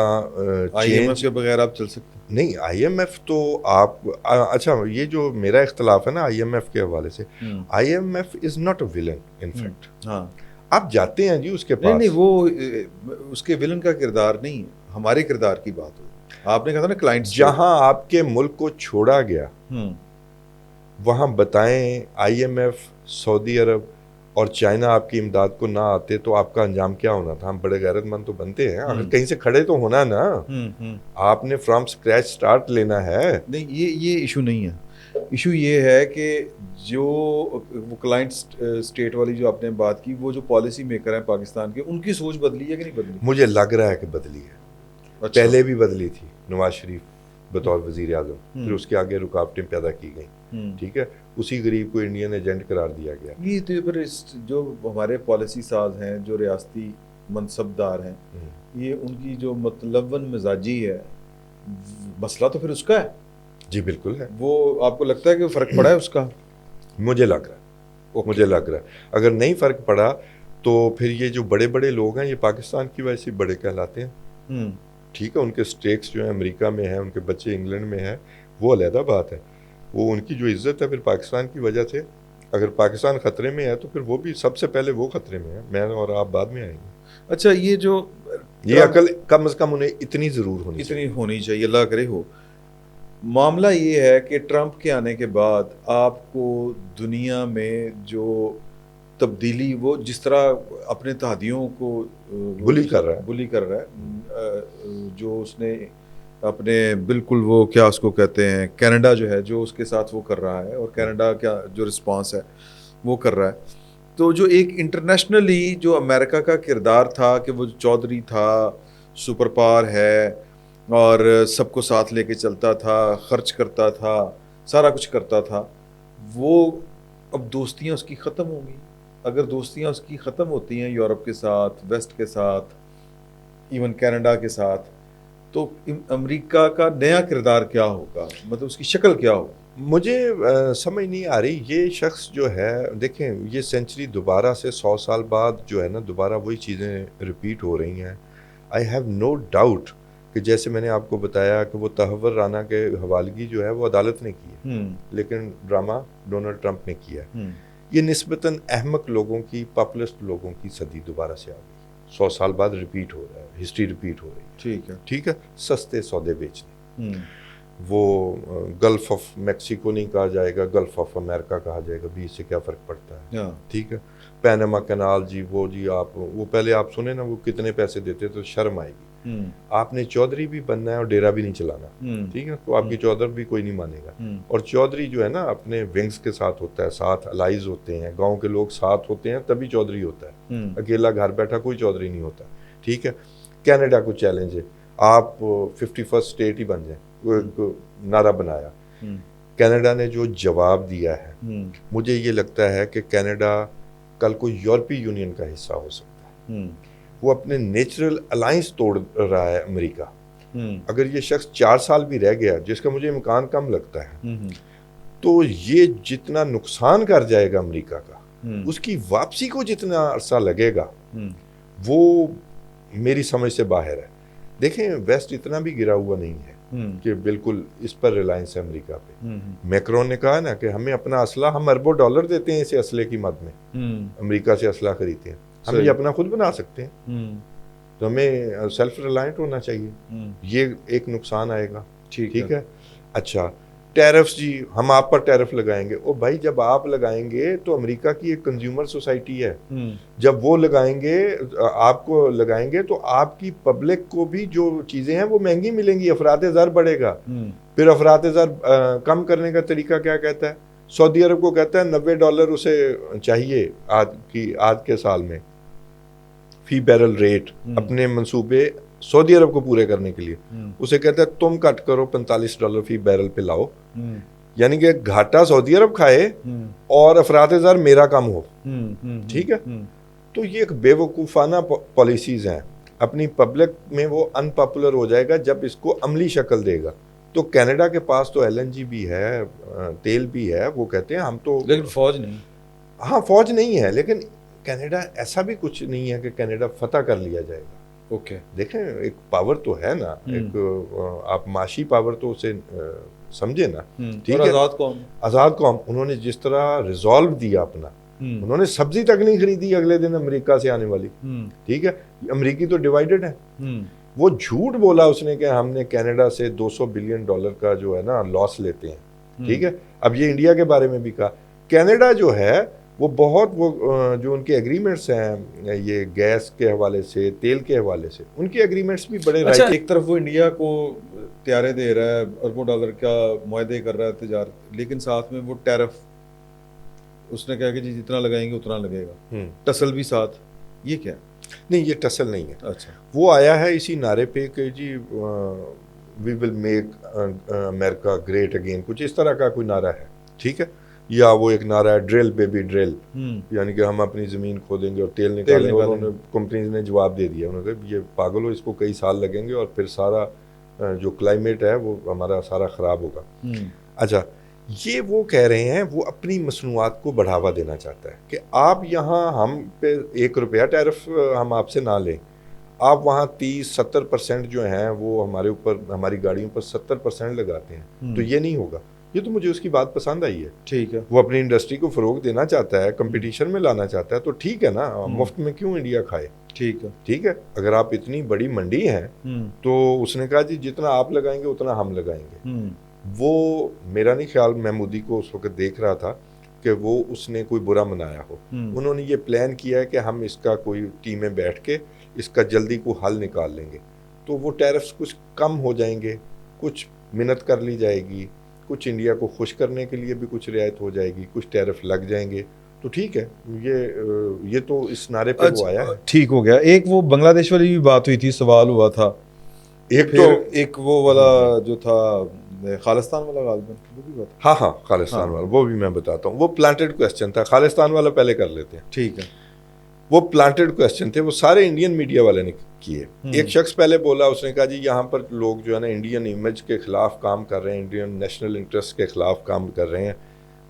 IMF के बगैर आप चल सकते? नहीं, IMF तो आप अच्छा, ये जो मेरा इख्तलाफ है ना IMF के हवाले से, IMF is not a villain in fact. हाँ, आप जाते हैं जी उसके पास। नहीं, वो उसके विलन का किरदार नहीं, हमारे किरदार की बात हो। आपने कहा था ना क्लाइंट्स, जहां आपके मुल्क को छोड़ा गया वहां बताएं IMF, सऊदी अरब और चाइना आपकी इमदाद को ना आते तो आपका अंजाम क्या होना था? हम बड़े गैरतमंद तो बनते हैं, अगर कहीं से खड़े तो होना ना। आपने फ्रॉम स्क्रैच स्टार्ट लेना है। नहीं, ये इशू नहीं है। इशू ये है कि जो वो क्लाइंट स्टेट वाली जो आपने बात की, वो जो पॉलिसी मेकर हैं पाकिस्तान के, उनकी सोच बदली है कि नहीं बदली? मुझे लग रहा है कि बदली है। अच्छा। पहले भी बदली थी, नवाज शरीफ बतौर वजीर आजम, फिर उसके आगे रुकावटें पैदा की गई, ठीक है। उसी गरीब को इंडियन एजेंट करार दिया गया। ये तो फिर जो हमारे पॉलिसी साज हैं, जो रियासती मनसबदार हैं, ये उनकी जो मतलबन मिजाजी है, मसला तो फिर उसका है। जी बिल्कुल है। वो आपको लगता है कि फ़र्क पड़ा है उसका? मुझे लग रहा है, मुझे लग रहा है अगर नहीं फ़र्क पड़ा तो फिर ये जो बड़े बड़े लोग हैं, ये पाकिस्तान की वजह से बड़े कहलाते हैं, ठीक है। उनके स्टेक्स जो है अमेरिका में है, उनके बच्चे इंग्लैंड में है, वो अलहदा बात है। वो उनकी जो इज्जत है फिर पाकिस्तान की वजह से, अगर पाकिस्तान ख़तरे में है तो फिर वो भी सबसे पहले वो ख़तरे में है, मैं और आप बाद में आएंगे। अच्छा, ये अकल कम अज़ कम उन्हें इतनी ज़रूर होनी चाहिए, अल्लाह करे हो। मामला ये है कि ट्रंप के आने के बाद आपको दुनिया में जो तब्दीली, वो जिस तरह अपने तहादियों को बुली कर रहा है, जो उसने अपने बिल्कुल वो क्या उसको कहते हैं, कनाडा जो है, जो उसके साथ वो कर रहा है, और कनाडा क्या जो रिस्पांस है वो कर रहा है, तो जो एक इंटरनेशनली जो अमेरिका का किरदार था कि वो चौधरी था, सुपर पावर है और सबको साथ लेके चलता था, खर्च करता था, सारा कुछ करता था, वो अब दोस्तियां उसकी ख़त्म हो गई। अगर दोस्तियां उसकी ख़त्म होती हैं यूरोप के साथ, वेस्ट के साथ, इवन कनाडा के साथ, तो अमेरिका का नया किरदार क्या होगा, मतलब उसकी शक्ल क्या होगी? मुझे समझ नहीं आ रही। ये शख्स जो है, देखें, ये सेंचुरी दोबारा से 100 साल बाद जो है ना, दोबारा वही चीज़ें रिपीट हो रही हैं। आई हैव नो डाउट कि जैसे मैंने आपको बताया कि वो तहव्वुर राना के हवालगी जो है वो अदालत ने की है, लेकिन ड्रामा डोनाल्ड ट्रंप ने किया है। ये निस्बतन अहमक लोगों की, पॉपुलिस्ट लोगों की सदी दोबारा से आ गई। 100 साल बाद रिपीट हो रहा है, हिस्ट्री रिपीट हो रही है। ठीक है। सस्ते सौदे बेचने, वो गल्फ ऑफ मैक्सिको नहीं कहा जाएगा, गल्फ ऑफ अमेरिका कहा जाएगा, भी इससे क्या फ़र्क पड़ता है, ठीक है। पैनामा कैनाल जी, वो जी आप वो पहले आप सुने ना, वो कितने पैसे देते तो शर्म आएगी। आपने चौधरी भी बनना है और डेरा भी नहीं चलाना, ठीक है, तो आपकी चौधर भी कोई नहीं मानेगा। और चौधरी जो है ना, अपने विंग्स के साथ होता है, साथ अलाइज होते हैं, गांव के लोग साथ होते हैं, तभी चौधरी होता है। अकेला घर बैठा कोई चौधरी नहीं होता, ठीक है। कनाडा को चैलेंज है, आप 51st स्टेट ही बन जाए, वो नारा बनाया। कनाडा ने जो जवाब दिया है, मुझे ये लगता है कि कनाडा कल को यूरोपीय यूनियन का हिस्सा हो सकता है। वो अपने नेचुरल अलायंस तोड़ रहा है अमेरिका। अगर ये शख्स 4 साल भी रह गया, जिसका मुझे इम्कान कम लगता है, तो ये जितना नुकसान कर जाएगा अमेरिका का, उसकी वापसी को जितना अरसा लगेगा, वो मेरी समझ से बाहर है। देखें, वेस्ट इतना भी गिरा हुआ नहीं है कि बिल्कुल इस पर रिलायंस है अमेरिका पे। मैक्रोन ने कहा ना कि हमें अपना असला, हम अरबों डॉलर देते हैं इसे असले की मद में, अमेरिका से असला खरीदते हैं, हम ये अपना खुद बना सकते हैं, तो हमें सेल्फ रिलायंट होना चाहिए। ये एक नुकसान आएगा। ठीक है। अच्छा, टैरिफ्स जी, हम आप पर टैरिफ लगाएंगे। ओ भाई, जब आप लगाएंगे तो अमेरिका की एक कंज्यूमर सोसाइटी है, जब वो लगाएंगे, आपको लगाएंगे, तो आपकी पब्लिक को भी जो चीज़ें हैं वो महंगी मिलेंगी, अफरात-ए-ज़र बढ़ेगा। फिर अफरात-ए-ज़र कम करने का तरीका क्या कहता है? सऊदी अरब को कहता है $90 उसे चाहिए आज के साल में फी बैरल रेट, अपने मंसूबे सऊदी अरब को पूरे करने के लिए। उसे कहता है तुम कट करो, $45 फी बैरल पे लाओ, यानी कि घाटा सऊदी अरब खाए और अफरात-ए-ज़र मेरा कम हो। ठीक है। तो ये एक बेवकूफ़ाना पॉलिसीज़ हैं। अपनी पब्लिक में वो अनपॉपुलर हो जाएगा जब इसको अमली शक्ल देगा। तो कनाडा के पास तो LNG भी है, तेल भी है, वो कहते हैं हम तो, लेकिन फौज नहीं। हाँ, फौज नहीं है, लेकिन कनाडा ऐसा भी कुछ नहीं है कि कनाडा फतह कर लिया जाएगा। ओके। देखें, एक पावर तो है ना, एक आप माशी पावर तो उसे समझे ना। ठीक है। आज़ाद कौम, उन्होंने जिस तरह रिजॉल्व दिया अपना, उन्होंने सब्जी तक नहीं खरीदी अगले दिन अमेरिका से आने वाली। ठीक है। अमेरिकी तो डिवाइडेड है। वो झूठ बोला उसने कि हमने कनाडा से $200 बिलियन का जो है ना लॉस लेते हैं। ठीक है। अब ये इंडिया के बारे में भी कहा, कनाडा जो है वो बहुत, वो जो उनके एग्रीमेंट्स हैं ये गैस के हवाले से, तेल के हवाले से, उनके एग्रीमेंट्स भी बड़े। अच्छा, एक तरफ वो इंडिया को त्यारे दे रहा है, अरबों डॉलर का मुआहदे कर रहा है तिजारत, लेकिन साथ में वो टैरिफ उसने कहा कि जी जितना लगाएंगे उतना लगेगा, टसल भी साथ। ये क्या? नहीं, ये टसल नहीं है। अच्छा, वो आया है इसी नारे पे कि जी we will make America great again, कुछ इस तरह का कोई नारा है। ठीक है। या वो एक नारा है ड्रिल बेबी ड्रिल, यानी कि हम अपनी ज़मीन खोदेंगे और तेल निकालेंगे। और उन्होंने कंपनीज ने जवाब दे दिया, उन्होंने कहा ये पागल हो, इसको कई साल लगेंगे और फिर सारा जो क्लाइमेट है वो हमारा सारा ख़राब होगा। अच्छा, ये वो कह रहे हैं, वो अपनी मसनूआत को बढ़ावा देना चाहता है कि आप यहाँ हम पे $1 टैरिफ हम आपसे ना लें, आप वहाँ 30-70% जो हैं वो हमारे ऊपर, हमारी गाड़ियों पर 70% लगाते हैं, तो ये नहीं होगा। ये तो मुझे उसकी बात पसंद आई है। ठीक है। वो अपनी इंडस्ट्री को फ़रोग देना चाहता है, कंपटीशन में लाना चाहता है, तो ठीक है ना, मुफ्त में क्यों इंडिया खाए। ठीक है। ठीक है। अगर आप इतनी बड़ी मंडी हैं, तो उसने कहा जी जितना आप लगाएंगे उतना हम लगाएंगे। वो मेरा नहीं ख्याल, मैं मोदी को उस वक्त देख रहा था कि वो उसने कोई बुरा मनाया हो। उन्होंने ये प्लान किया है कि हम इसका कोई टीम में बैठ के इसका जल्दी को हल निकाल लेंगे, तो वो टैरिफ्स कुछ कम हो जाएंगे, कुछ मिन्नत कर ली जाएगी, कुछ इंडिया को खुश करने के लिए भी कुछ रियायत हो जाएगी, कुछ टैरिफ लग जाएंगे, तो ठीक है। ये तो इस नारे पे वो आया है। ठीक हो गया। एक वो बांग्लादेश वाली भी बात हुई थी, सवाल हुआ था। एक वो वाला जो था खालिस्तान वाला, गालिबन वो भी बात। हाँ, खालिस्तान वाला, वो भी मैं बताता हूँ। वो प्लांटेड क्वेश्चन था, खालिस्तान वाला पहले कर लेते हैं। ठीक है। वो प्लांटेड क्वेश्चन थे, वो सारे इंडियन मीडिया वाले ने किए। एक शख्स पहले बोला, उसने कहा जी यहाँ पर लोग जो है ना इंडियन इमेज के खिलाफ काम कर रहे हैं, इंडियन नेशनल इंटरेस्ट के खिलाफ काम कर रहे हैं,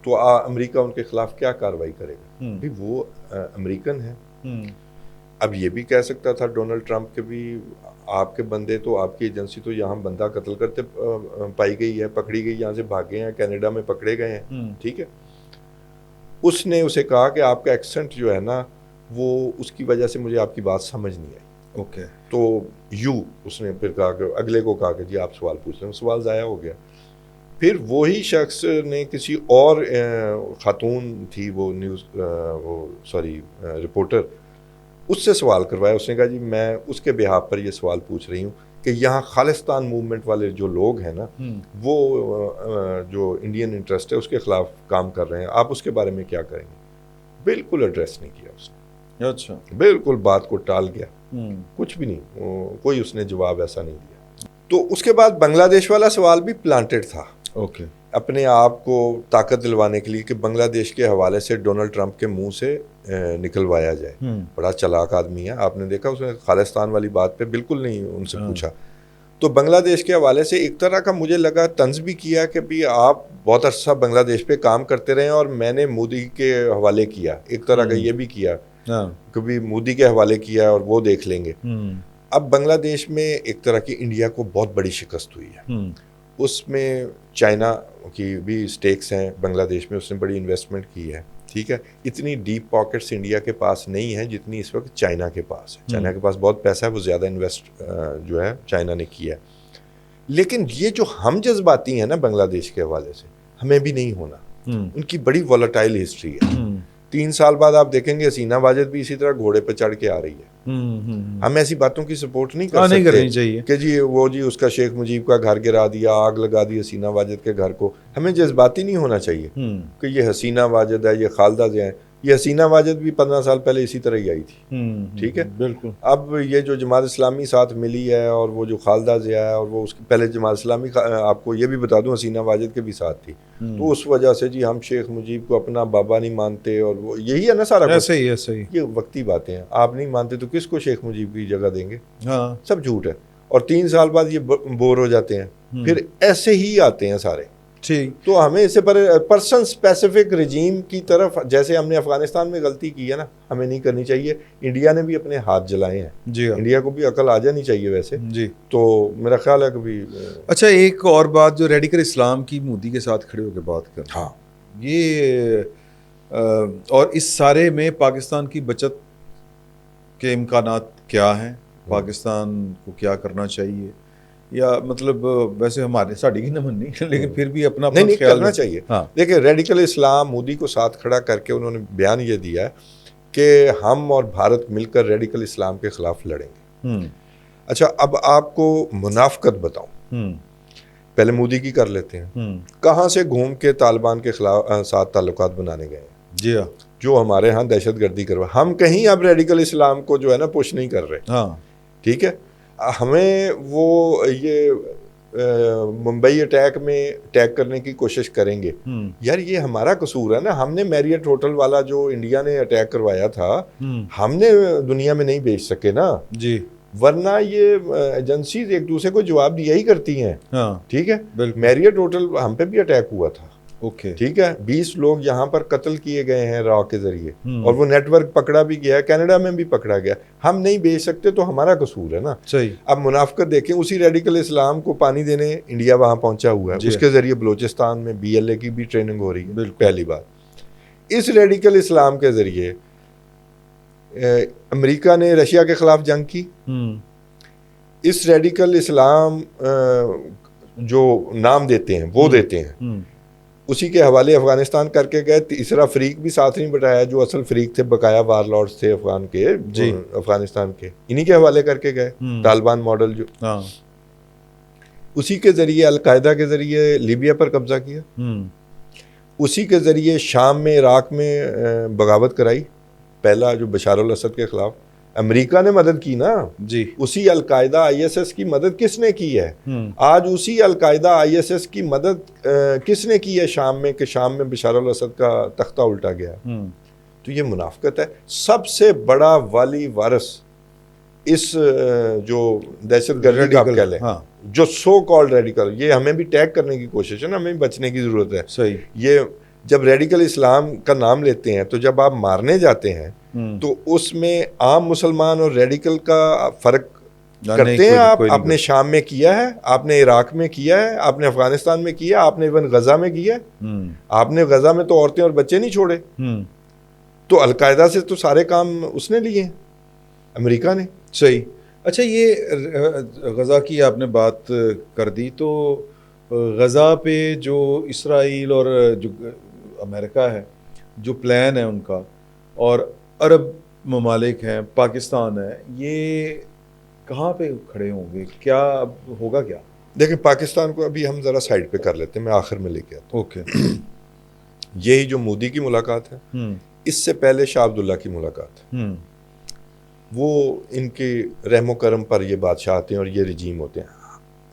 तो अमेरिका उनके खिलाफ क्या कार्रवाई करेगा। भाई वो अमेरिकन है। अब ये भी कह सकता था डोनाल्ड ट्रंप के भी, आपके बंदे तो, आपकी एजेंसी तो यहाँ बंदा कत्ल करते पाई गई है, पकड़ी गई, यहाँ से भागे हैं, कनाडा में पकड़े गए हैं। ठीक है। उसने उसे कहा कि आपका एक्सेंट जो है ना, वो उसकी वजह से मुझे आपकी बात समझ नहीं आई। ओके। तो उसने फिर कहा कि अगले को कहा कि जी आप सवाल पूछ लें, सवाल ज़ाया हो गया। फिर वही शख्स ने किसी और खातून थी, वो रिपोर्टर, उससे सवाल करवाया। उसने कहा जी मैं उसके बिहाफ पर ये सवाल पूछ रही हूँ कि यहाँ खालिस्तान मूवमेंट वाले जो लोग हैं ना, वो जो इंडियन इंटरेस्ट है उसके खिलाफ काम कर रहे हैं, आप उसके बारे में क्या करेंगे। बिल्कुल एड्रेस नहीं किया उसने। अच्छा। बिल्कुल बात को टाल गया, कुछ भी नहीं, कोई उसने जवाब ऐसा नहीं दिया। तो उसके बाद बांग्लादेश वाला सवाल भी प्लांटेड था। ओके। अपने आप को ताकत दिलवाने के लिए कि बांग्लादेश के हवाले से डोनाल्ड ट्रंप के मुंह से निकलवाया जाए। बड़ा चालाक आदमी है, आपने देखा उसने खालिस्तान वाली बात पे बिल्कुल नहीं उनसे पूछा। तो बांग्लादेश के हवाले से एक तरह का मुझे लगा तंज भी किया कि भी आप बहुत अर्सा बांग्लादेश पे काम करते रहे और मैंने मोदी के हवाले किया, एक तरह का ये भी किया कभी मोदी के हवाले किया और वो देख लेंगे। अब बांग्लादेश में एक तरह की इंडिया को बहुत बड़ी शिकस्त हुई है, उसमें चाइना की भी स्टेक्स हैं बांग्लादेश में, उसने बड़ी इन्वेस्टमेंट की है, ठीक है। इतनी डीप पॉकेट्स इंडिया के पास नहीं है जितनी इस वक्त चाइना के पास है। चाइना के पास बहुत पैसा है, वो ज़्यादा इन्वेस्ट जो है चाइना ने किया है। लेकिन ये जो हम जज्बाती हैं ना बांग्लादेश के हवाले से, हमें भी नहीं होना। उनकी बड़ी वॉलेटाइल हिस्ट्री है। 3 साल बाद आप देखेंगे हसीना वाजिद भी इसी तरह घोड़े पर चढ़ के आ रही है। हम ऐसी बातों की सपोर्ट नहीं कर सकते, नहीं करनी चाहिए कि जी वो जी उसका शेख मुजीब का घर गिरा दिया, आग लगा दी हसीना वाजिद के घर को। हमें जज्बाती नहीं होना चाहिए कि ये हसीना वाजिद है, ये खालदा जिया है। ये हसीना वाजिद भी 15 साल पहले इसी तरह ही आई थी, ठीक है, बिल्कुल। अब ये जो जमात इस्लामी साथ मिली है और वो जो खालदा जिया है और वो उसके पहले जमात इस्लामी, आपको ये भी बता दूं हसीना वाजिद के भी साथ थी। तो उस वजह से जी हम शेख मुजीब को अपना बाबा नहीं मानते और वो यही है ना सारा ऐसे ही ये वक्ती बातें हैं। आप नहीं मानते तो किसको शेख मुजीब की जगह देंगे? हाँ, सब झूठ है। और 3 साल बाद ये बोर हो जाते हैं, फिर ऐसे ही आते हैं सारे। ठीक, तो हमें इसे पर्सन स्पेसिफिक रिजीम की तरफ, जैसे हमने अफगानिस्तान में गलती की है ना, हमें नहीं करनी चाहिए। इंडिया ने भी अपने हाथ जलाए हैं जी, इंडिया को भी अकल आ जानी चाहिए वैसे जी। तो मेरा ख्याल है कभी अच्छा एक और बात जो रेडिकल इस्लाम की मोदी के साथ खड़े होकर बात कर, हाँ ये और इस सारे में पाकिस्तान की बचत के इम्कानात क्या हैं, पाकिस्तान को क्या करना चाहिए, या मतलब वैसे हमारे साड़ी की नमन नहीं लेकिन फिर भी अपना नहीं करना चाहिए। हाँ। देखिए रेडिकल इस्लाम मोदी को साथ खड़ा करके उन्होंने बयान ये दिया है कि हम और भारत मिलकर रेडिकल इस्लाम के खिलाफ लड़ेंगे। अच्छा अब आपको मुनाफकत बताऊं, पहले मोदी की कर लेते हैं। कहाँ से घूम के तालिबान के खिलाफ साथ ताल्लुकात बनाने गए जी हाँ, जो हमारे यहाँ दहशतगर्दी करवा, हम कहीं अब रेडिकल इस्लाम को जो है ना पुश नहीं कर रहे। हाँ ठीक है, हमें वो ये मुंबई अटैक करने की कोशिश करेंगे, यार ये हमारा कसूर है ना। हमने मैरियट होटल वाला जो इंडिया ने अटैक करवाया था, हमने दुनिया में नहीं बेच सके ना जी, वरना ये एजेंसीज एक दूसरे को जवाब दिया ही करती हैं। हाँ, ठीक है, मैरियट होटल हम पे भी अटैक हुआ था, ओके ठीक है, 20 लोग यहाँ पर कत्ल किए गए हैं रॉ के जरिए, और वो नेटवर्क पकड़ा भी गया, कनाडा में भी पकड़ा गया। हम नहीं बेच सकते तो हमारा कसूर है ना। सही। अब मुनाफकत देखें, उसी रेडिकल इस्लाम को पानी देने इंडिया वहाँ पहुँचा हुआ है, उसके जरिए बलूचिस्तान में BLA की भी ट्रेनिंग हो रही है। पहली बात, इस रेडिकल इस्लाम के जरिए अमेरिका ने रशिया के खिलाफ जंग की। इस रेडिकल इस्लाम जो नाम देते हैं वो देते हैं, उसी के हवाले अफगानिस्तान करके गए। तीसरा फरीक भी साथ नहीं बैठाया, जो असल फरीक थे, बकाया वारलॉर्ड्स थे अफगान के जी, अफगानिस्तान के, इन्हीं के हवाले करके गए। तालिबान मॉडल जो, हाँ, उसी के जरिए अलकायदा के जरिए लीबिया पर कब्जा किया, उसी के जरिए शाम में इराक में बगावत कराई, पहला जो बशार अल असद के खिलाफ अमेरिका ने मदद की ना जी। उसी अलकायदा ISS की मदद किसने की है? आज उसी अलकायदा ISS की मदद किसने की है शाम में, कि शाम में बशार अल असद का तख्ता उल्टा गया। तो ये मुनाफकत है। सबसे बड़ा वाली वारस इस जो दहशतगर्दी का आप कह लें, हाँ, जो सो कॉल्ड रेडिकल, ये हमें भी टैग करने की कोशिश है ना, हमें बचने की जरूरत है। सही। ये जब रेडिकल इस्लाम का नाम लेते हैं तो जब आप मारने जाते हैं तो उसमें आम मुसलमान और रेडिकल का फर्क करते हैं। आप आपने शाम में किया है, आपने इराक में किया है, आपने अफगानिस्तान में किया, आपने इवन गजा में किया है। आपने गजा में तो औरतें और बच्चे नहीं छोड़े। तो अलकायदा से तो सारे काम उसने लिए हैं, अमेरिका ने। सही। अच्छा, ये गजा की आपने बात कर दी, तो गजा पे जो इसराइल और जो अमेरिका है, जो प्लान है उनका, और अरब ममालिक हैं, पाकिस्तान है, ये कहाँ पे खड़े होंगे? क्या होगा क्या? देखिए, पाकिस्तान को अभी हम ज़रा साइड पे कर लेते हैं, मैं आखिर में लेके आता हूँ। ओके। यही जो मोदी की मुलाकात है, इससे पहले शाह अब्दुल्ला की मुलाकात है, वो इनके रहमो करम पर ये बादशाह आते हैं और ये रिजीम होते हैं।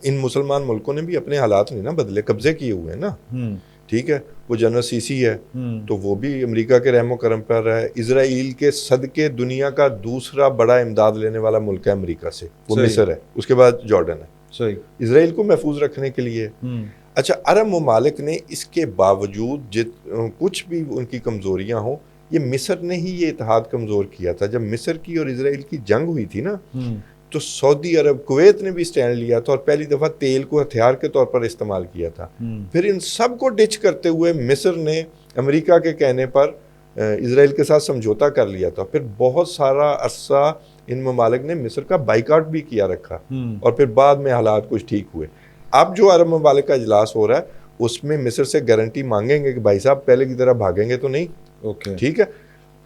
इन मुसलमान मुल्कों ने भी अपने हालात नहीं ना बदले, कब्जे किए हुए हैं ना, ठीक है। वो जनरल सीसी है तो वो भी अमेरिका के रहमो करम पर है। इसराइल के सदके दुनिया का दूसरा बड़ा इमदाद लेने वाला मुल्क है अमेरिका से, वो मिस्र है, उसके बाद जॉर्डन है। सही, इसराइल को महफूज रखने के लिए। अच्छा, अरब ममालिक ने इसके बावजूद कुछ भी उनकी कमज़ोरियाँ हों, ये मिस्र ने ही ये इत्तेहाद कमज़ोर किया था। जब मिस्र की और इसराइल की जंग हुई थी ना, तो सऊदी अरब, कुवैत ने भी स्टैंड लिया था और पहली दफ़ा तेल को हथियार के तौर पर इस्तेमाल किया था। फिर इन सब को डिच करते हुए मिस्र ने अमेरिका के कहने पर इसराइल के साथ समझौता कर लिया था। फिर बहुत सारा अरसा इन ममालिक ने मिस्र का बाइकाट भी किया रखा और फिर बाद में हालात कुछ ठीक हुए। अब जो अरब ममालिक का इजलास हो रहा है उसमें मिस्र से गारंटी मांगेंगे कि भाई साहब पहले की तरह भागेंगे तो नहीं। ठीक है,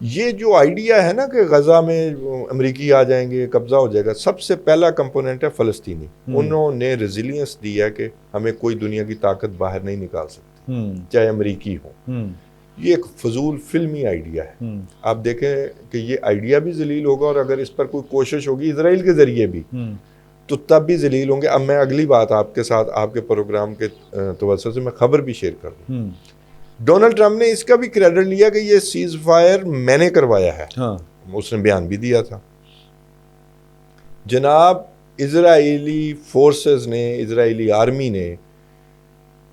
ये जो आइडिया है ना कि गजा में अमरीकी आ जाएंगे, कब्जा हो जाएगा, सबसे पहला कंपोनेंट है फ़लस्तीनी। उन्होंने रेजिलियंस दिया है कि हमें कोई दुनिया की ताकत बाहर नहीं निकाल सकती, चाहे अमरीकी हो। ये एक फजूल फिल्मी आइडिया है। आप देखें कि ये आइडिया भी जलील होगा और अगर इस पर कोई कोशिश होगी इसराइल के जरिए भी तो तब भी जलील होंगे। अब मैं अगली बात आपके साथ आपके प्रोग्राम के तवज्जुह से मैं खबर भी शेयर कर दूँ। डोनाल्ड ट्रंप ने इसका भी क्रेडिट लिया कि ये सीज फायर मैंने करवाया है। उसने बयान भी दिया था। जनाब, इजरायली फोर्सेस ने, इजरायली आर्मी ने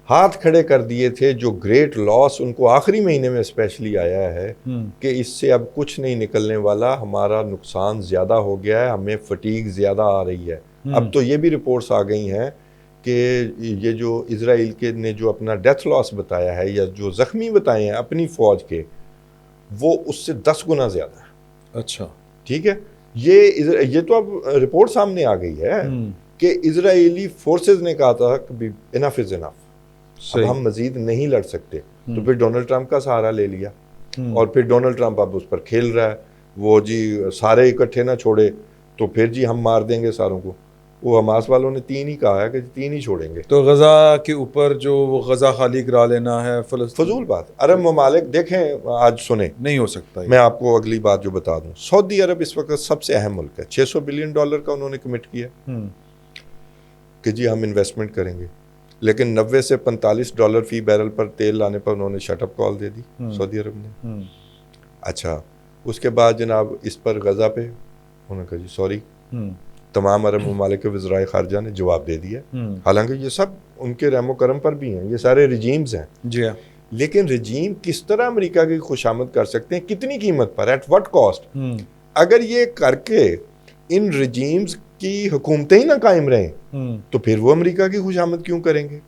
हाथ खड़े कर दिए थे। जो ग्रेट लॉस उनको आखिरी महीने में स्पेशली आया है कि इससे अब कुछ नहीं निकलने वाला, हमारा नुकसान ज़्यादा हो गया है, हमें फटीग ज़्यादा आ रही है। अब तो ये भी रिपोर्ट्स आ गई हैं कि ये जो इजराइल के ने जो अपना डेथ लॉस बताया है या जो ज़ख्मी बताए हैं अपनी फ़ौज के, वो उससे 10 गुना ज़्यादा है। अच्छा, ठीक है, ये तो अब रिपोर्ट सामने आ गई है कि इजरायली फोर्सेस ने कहा था कि इनफ इज़ इनफ, अब हम मजीद नहीं लड़ सकते। तो फिर डोनाल्ड ट्रंप का सहारा ले लिया और फिर डोनाल्ड ट्रंप अब उस पर खेल रहा है। वो जी सारे इकट्ठे ना छोड़े तो फिर जी हम मार देंगे सारों को। वो हमास वालों ने 3 ही कहा है कि 3 ही छोड़ेंगे। तो गजा के ऊपर जो वो गजा खाली करा लेना है फजूल बात। अरब ममालिक देखें, आज सुने, नहीं हो सकता। मैं आपको अगली बात जो बता दूं, सऊदी अरब इस वक्त सबसे अहम मुल्क है। $600 बिलियन का उन्होंने कमिट किया कि जी हम इन्वेस्टमेंट करेंगे, लेकिन 90 से $45 फी बैरल पर तेल लाने पर उन्होंने शटअप कॉल दे दी सऊदी अरब ने। अच्छा, उसके बाद जनाब इस पर गजा पे उन्होंने कहा जी सॉरी। तमाम अरब ममालिक के वज़राए ख़ारजा ने जवाब दे दिया। हालांकि ये सब उनके रहमो करम पर भी हैं, ये सारे रिजीम्स हैं जी हाँ। लेकिन रिजीम किस तरह अमेरिका की खुशामद कर सकते हैं, कितनी कीमत पर, एट व्हाट कॉस्ट? अगर ये करके इन रिजीम्स की हुकूमतें ही ना कायम रहें तो फिर वो अमेरिका की खुशामद क्यों करेंगे?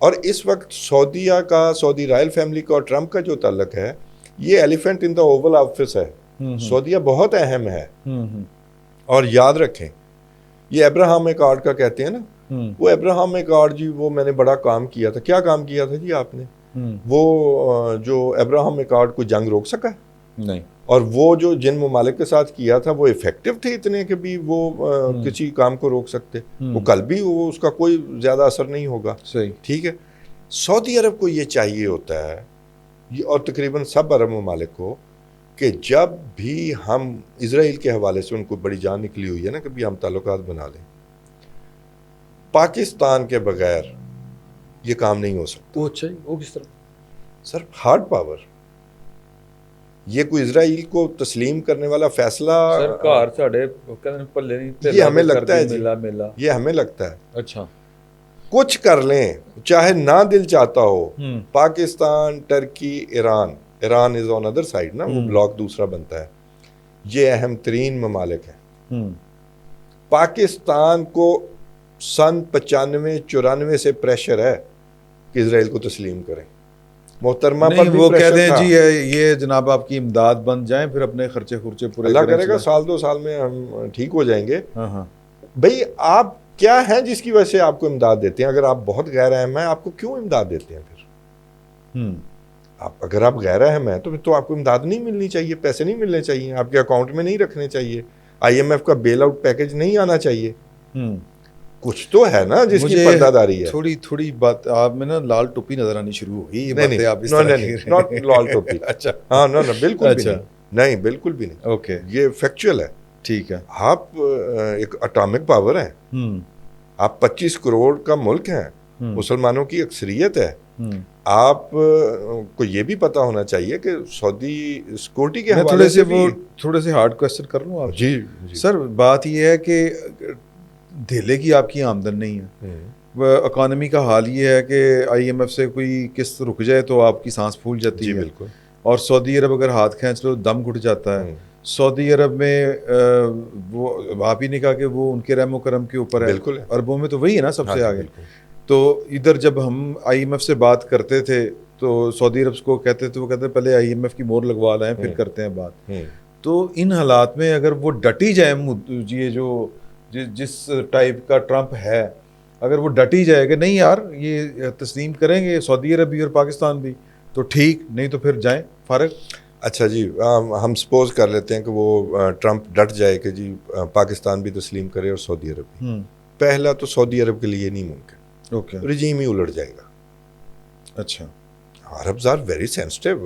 और इस वक्त सऊदीया का, सऊदी रॉयल फैमिली का और ट्रंप का जो ताल्लुक है, ये elephant in the Oval office है। सऊदीया बहुत अहम है। और याद रखें, ये अब्राहम अकॉर्ड का कहते हैं ना, वो अब्राहम अकॉर्ड जी, वो मैंने बड़ा काम किया था। क्या काम किया था जी आपने? वो जो अब्राहम अकॉर्ड को जंग रोक सका नहीं, और वो जो जिन ममालिक के साथ किया था वो इफेक्टिव थे इतने कि भी वो किसी काम को रोक सकते। वो कल भी वो उसका कोई ज़्यादा असर नहीं होगा। सही, ठीक है। सऊदी अरब को ये चाहिए होता है, ये और तकरीबन सब अरब ममालिक को, कि जब भी हम इजराइल के हवाले से उनको बड़ी जान निकली हुई है ना, कभी हम ताल्लुकात बना लें, पाकिस्तान के बगैर ये काम नहीं हो सकता। वो किस तरह? Sir, hard power. ये कोई इजराइल को तस्लीम करने वाला फैसला सरकार साढ़े पल्ले नहीं, ये हमें लगता है जी, ये हमें लगता है। अच्छा, कुछ कर लें, चाहे ना दिल चाहता हो, Pakistan, Turkey, Iran is on other side ना, वो ब्लॉक दूसरा बनता है, ये अहम तरीन ममालिक है। पाकिस्तान को सन 95-94 से प्रेशर है कि इजराइल को तस्लीम करें। मोहतरमा पर भी वो कहते हैं जी ये जनाब आपकी इमदाद बन जाए, फिर अपने खर्चे पूरे अल्लाह करेगा, साल 2 साल में हम ठीक हो जाएंगे। भाई आप क्या हैं जिसकी वजह से आपको इमदाद देते हैं? अगर आप बहुत गैर अहम हैं, आपको क्यों इमदाद देते हैं फिर? अगर आप गैर अहम हैं तो आपको इमदाद नहीं मिलनी चाहिए, पैसे नहीं मिलने चाहिए, आपके अकाउंट में नहीं रखने चाहिए, IMF का बेल आउट पैकेज नहीं आना चाहिए। कुछ तो है ना जिसकी पर्दादारी है। थोड़ी बात आप में ना लाल टोपी नजर आनी शुरू हो गई। नॉट लाल टोपी। अच्छा, हाँ, ना बिल्कुल भी नहीं, बिल्कुल भी नहीं। ओके, ये फैक्चुअल है। ठीक है। आप एक एटॉमिक पावर है, आप 25 करोड़ का मुल्क हैं, मुसलमानों की अक्सरियत है। आप को ये भी पता होना चाहिए कि सऊदी सिक्योरिटी के हवाले से भी थोड़े से हार्ड क्वेश्चन कर लूँ आप? जी सर, बात ये है कि धेले की आपकी आमदन नहीं है, इकॉनमी का हाल ये है कि IMF से कोई किस्त रुक जाए तो आपकी सांस फूल जाती है। बिल्कुल। और सऊदी अरब अगर हाथ खींच लो दम घुट जाता है। सऊदी अरब में वो आप ही ने कहा कि वो उनके रहमो करम के ऊपर है, बिल्कुल है। अरबों में तो वही है ना सबसे हाँ, आगे। तो इधर जब हम IMF से बात करते थे तो सऊदी अरब को कहते थे, वो कहते पहले IMF की मोहर लगवा लाएं फिर करते हैं बात। तो इन हालात में अगर वो डटी जाए, ये जो जिस टाइप का ट्रम्प है, अगर वो डटी जाए कि नहीं यार ये तस्लीम करेंगे सऊदी अरब भी और पाकिस्तान भी, तो ठीक, नहीं तो फिर जाएं फारग। अच्छा जी, हम सपोज कर लेते हैं कि वो ट्रम्प डट जाए कि जी पाकिस्तान भी तस्लीम करे और सऊदी अरब भी। पहला तो सऊदी अरब के लिए नहीं मुमकिन, ओके, रिजीम ही उलट जाएगा। अच्छा, Arabs are very sensitive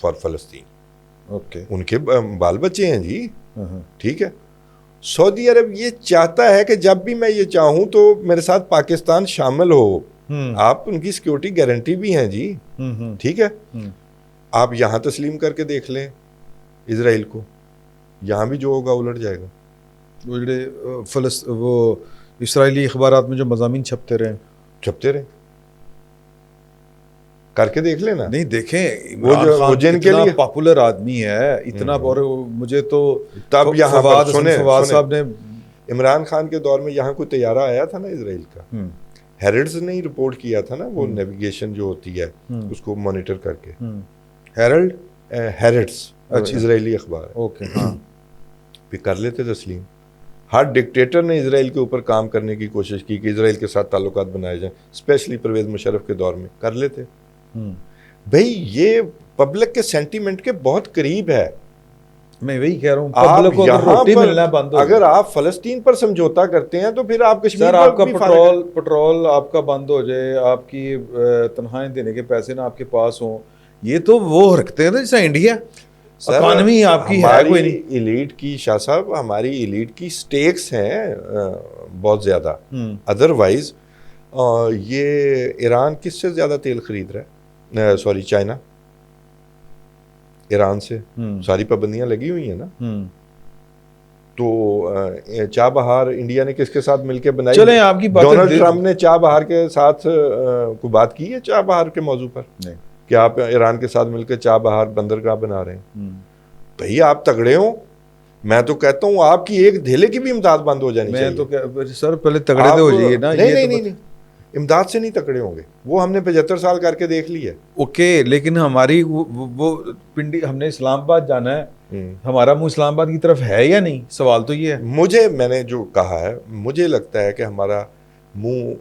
for Palestine, okay, उनके बाल बच्चे हैं जी, ठीक है। सऊदी अरब ये चाहता है कि जब भी मैं ये चाहूं तो मेरे साथ पाकिस्तान शामिल हो। आप उनकी सिक्योरिटी गारंटी भी हैं जी, ठीक है। आप यहाँ तस्लीम करके देख लें इजराइल को, यहाँ भी जो होगा उलट जाएगा। वो इसराइली अखबारात में जो मज़ामीन छपते रहे करके देख लेना। नहीं देखें, वो जिनके लिए पॉपुलर आदमी है इतना, और मुझे तो तब यहाँ पर फवाद साहब ने, इमरान खान के दौर में यहाँ कोई तैयारा आया था ना इजराइल का, हेरिड्स ने ही रिपोर्ट किया था ना, वो नेविगेशन जो होती है उसको मॉनिटर करके। हेरिड्स इजरायली अखबार है, ओके, हाँ। फिर कर लेते तस्लीम। हर डिक्टेटर ने इजराइल के ऊपर काम करने की कोशिश की कि इजराइल के साथ ताल्लुकात बनाए जाएं, स्पेशली परवेज मुशर्रफ के दौर में कर लेते। भाई ये पब्लिक के सेंटीमेंट के बहुत करीब है। मैं वही कह रहा हूँ, पब्लिक को रोटी मिलना बंद हो, अगर आप फलस्तीन पर समझौता करते हैं तो फिर आप कश्मीर सर, आपका पेट्रोल आपका बंद हो जाए, आपकी तनख्वाहें देने के पैसे ना आपके पास हों, ये तो वो रखते हैं ना जैसा इंडिया। इकॉनमी आपकी है कोई नहीं। इलीट की, शाह साहब, हमारी इलीट की स्टेक्स हैं बहुत ज्यादा। अदरवाइज ये ईरान किससे ज्यादा तेल खरीद रहा है? सॉरी, चाइना, ईरान से सारी पाबंदियां लगी हुई है ना। तो चाबहार इंडिया ने किसके साथ मिलकर बनाई? चलें, आपकी बात, डोनाल्ड ट्रंप ने चाबहार के साथ कोई बात की है चाबहार के मौजू पर? नहीं। कि आप ईरान के साथ मिलकर चाबहार बंदरगाह बना रहे हैं। भाई आप तगड़े हो, मैं तो कहता हूँ आपकी एक धेले की भी इमदाद बंद हो जानी चाहिए। तो सर पहले तगड़े तो हो जाइए ना। नहीं, इमदाद से नहीं तकड़े होंगे, वो हमने 75 साल करके देख ली है। ओके, लेकिन हमारी वो पिंडी, हमने इस्लामाबाद जाना है, हमारा मुंह इस्लामाबाद की तरफ है या नहीं? सवाल तो ये है। मैंने जो कहा है, मुझे लगता है कि हमारा मुंह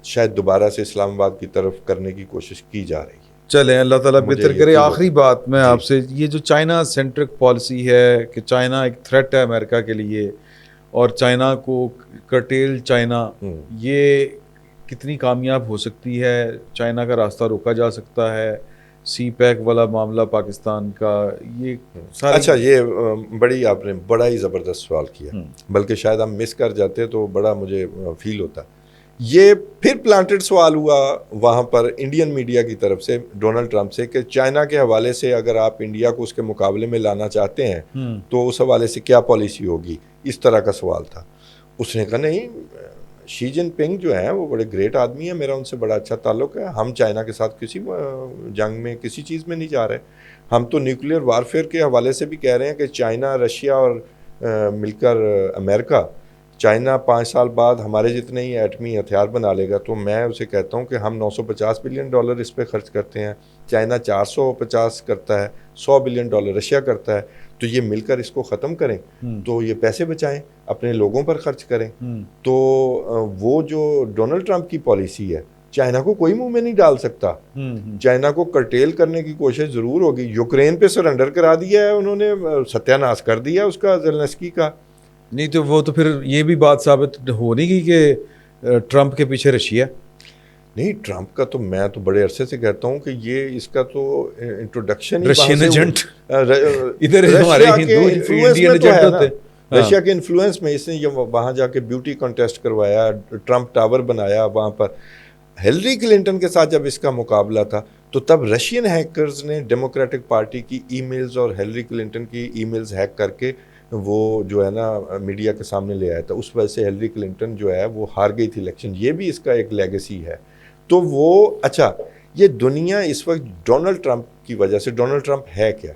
शायद दोबारा से इस्लामाबाद की तरफ करने की कोशिश की जा रही है। चलें, अल्लाह ताला बेहतर करे। आखिरी बात मैं आपसे, ये जो चाइना सेंट्रिक पॉलिसी है कि चाइना एक थ्रेट है अमेरिका के लिए और चाइना को कर्टेल चाइना, ये कितनी कामयाब हो सकती है? चाइना का रास्ता रोका जा सकता है? सी पैक वाला मामला पाकिस्तान का, ये सारी... अच्छा, ये आपने बड़ा ही ज़बरदस्त सवाल किया, बल्कि शायद हम मिस कर जाते तो बड़ा मुझे फील होता। ये फिर प्लांटेड सवाल हुआ वहाँ पर इंडियन मीडिया की तरफ से डोनाल्ड ट्रंप से कि चाइना के हवाले से अगर आप इंडिया को उसके मुकाबले में लाना चाहते हैं तो उस हवाले से क्या पॉलिसी होगी, इस तरह का सवाल था। उसने कहा नहीं, शी जिनपिंग जो है वो बड़े ग्रेट आदमी है, मेरा उनसे बड़ा अच्छा ताल्लुक है, हम चाइना के साथ किसी जंग में किसी चीज़ में नहीं जा रहे, हम तो न्यूक्लियर वारफेयर के हवाले से भी कह रहे हैं कि चाइना, रशिया और मिलकर अमेरिका, चाइना 5 साल बाद हमारे जितने ही एटमी हथियार बना लेगा। तो मैं उसे कहता हूँ कि हम $950 बिलियन इस पर खर्च करते हैं, चाइना 450 करता है, $100 बिलियन रशिया करता है, तो ये मिलकर इसको ख़त्म करें तो ये पैसे बचाएं, अपने लोगों पर खर्च करें। तो वो जो डोनाल्ड ट्रंप की पॉलिसी है, चाइना को कोई मुंह में नहीं डाल सकता। चाइना को कर्टेल करने की कोशिश ज़रूर होगी। यूक्रेन पे सरेंडर करा दिया है उन्होंने, सत्यानाश कर दिया उसका, ज़ेलेंस्की का। नहीं तो वो तो फिर ये भी बात साबित हो नहीं गई कि ट्रंप के पीछे रशिया? नहीं, ट्रंप का तो मैं तो बड़े अरसे से कहता हूँ कि ये इसका तो इंट्रोडक्शन ही रशियन एजेंट, इधर हमारे हिंदू इंडियन एजेंट होते। रशिया के इन्फ्लुएंस में इसने ये वहाँ जाके ब्यूटी कॉन्टेस्ट करवाया, ट्रंप टावर बनाया वहाँ पर। हिलरी क्लिंटन के साथ जब इसका मुकाबला था तो तब रशियन हैकर्स ने डेमोक्रेटिक पार्टी की ईमेल्स और हिलरी क्लिंटन की ईमेल्स हैक करके वो जो है ना मीडिया के सामने ले आया था। उस वजह से हिलरी क्लिंटन जो है वो हार गई थी इलेक्शन। ये भी इसका एक लेगेसी है। तो वो अच्छा, ये दुनिया इस वक्त डोनाल्ड ट्रंप की वजह से, डोनाल्ड ट्रंप है क्या,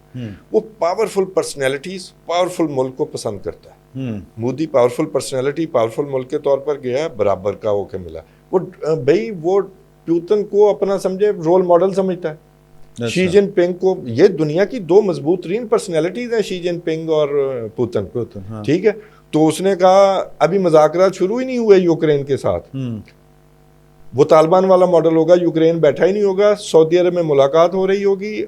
वो पावरफुल पर्सनैलिटीज, पावरफुल मुल्क को पसंद करता है। मोदी पावरफुल पर्सनैलिटी, पावरफुल मुल्क के तौर पर गया, बराबर का होके मिला। वो भाई वो पुतिन को अपना समझे रोल मॉडल समझता है। शी जिनपिंग को, ये दुनिया की दो मजबूत तरीन पर्सनैलिटीज हैं, शी जिनपिंग और पुतिन। हाँ। ठीक है, तो उसने कहा अभी मुज़ाकरात शुरू ही नहीं हुए यूक्रेन के साथ, वो तालिबान वाला मॉडल होगा, यूक्रेन बैठा ही नहीं होगा, सऊदी अरब में मुलाकात हो रही होगी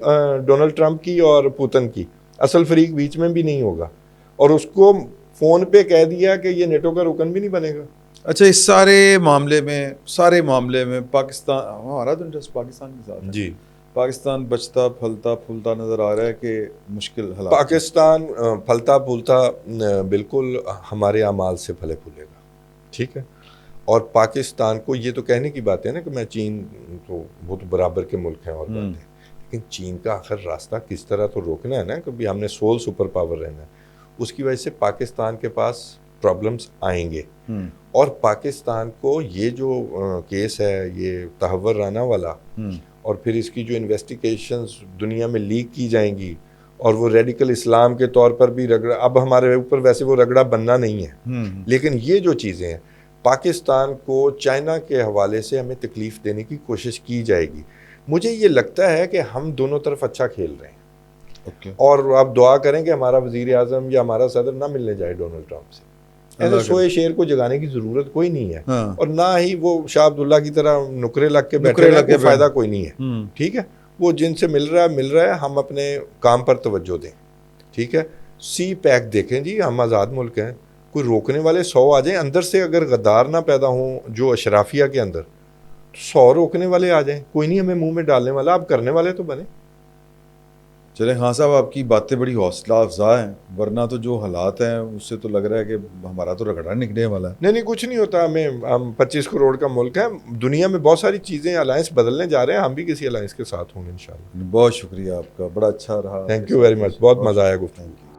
डोनाल्ड ट्रंप की और पुतिन की, असल फरीक बीच में भी नहीं होगा, और उसको फ़ोन पे कह दिया कि ये नेटो का रुकन भी नहीं बनेगा। अच्छा, इस सारे मामले में पाकिस्तान, हमारा तो इंटरेस्ट पाकिस्तान के साथ है जी। पाकिस्तान बचता फलता फूलता नज़र आ रहा है कि मुश्किल हालात। पाकिस्तान फलता फूलता बिल्कुल हमारे अमाल से फले फूलेगा, ठीक है। और पाकिस्तान को ये तो कहने की बात है ना कि मैं चीन तो वो तो बराबर के मुल्क हैं और बात है, लेकिन चीन का आखिर रास्ता किस तरह तो रोकना है ना, क्योंकि हमने सोल सुपर पावर रहना है। उसकी वजह से पाकिस्तान के पास प्रॉब्लम्स आएंगे। और पाकिस्तान को ये जो केस है ये तहव्वुर राना वाला, और फिर इसकी जो इन्वेस्टिगेशंस दुनिया में लीक की जाएंगी, और वो रेडिकल इस्लाम के तौर पर भी रगड़ा, अब हमारे ऊपर वैसे वो रगड़ा बनना नहीं है, लेकिन ये जो चीज़ें हैं पाकिस्तान को चाइना के हवाले से हमें तकलीफ़ देने की कोशिश की जाएगी। मुझे ये लगता है कि हम दोनों तरफ अच्छा खेल रहे हैं। और आप दुआ करें कि हमारा वज़ीर आज़म या हमारा सदर ना मिलने जाए डोनाल्ड ट्रंप से। ऐसे सोए शेर को जगाने की ज़रूरत कोई नहीं है। हाँ। और ना ही वो शाह अब्दुल्ला की तरह नुकरे लग के बैठे रहने का फ़ायदा कोई नहीं है, ठीक है। वो जिनसे मिल रहा है, हम अपने काम पर तवज्जो दें, ठीक है। सी पैक देखें जी, हम आज़ाद मुल्क हैं, कोई रोकने वाले 100 आ जाएं, अंदर से अगर गद्दार ना पैदा हों जो अशराफिया के अंदर, तो 100 रोकने वाले आ जाएं, कोई नहीं हमें मुंह में डालने वाला, आप करने वाले तो बने। चले हाँ साहब, आपकी बातें बड़ी हौसला अफजा हैं, वरना तो जो हालात हैं उससे तो लग रहा है कि हमारा तो रगड़ा निकलने वाला है। नहीं कुछ नहीं होता, हम 25 करोड़ का मुल्क है, दुनिया में बहुत सारी चीज़ें अलायंस बदलने जा रहे हैं, हम भी किसी अलायंस के साथ होंगे इंशाल्लाह। बहुत शुक्रिया आपका, बड़ा अच्छा रहा। थैंक यू वेरी मच, बहुत मज़ा आया गुफ्तगू।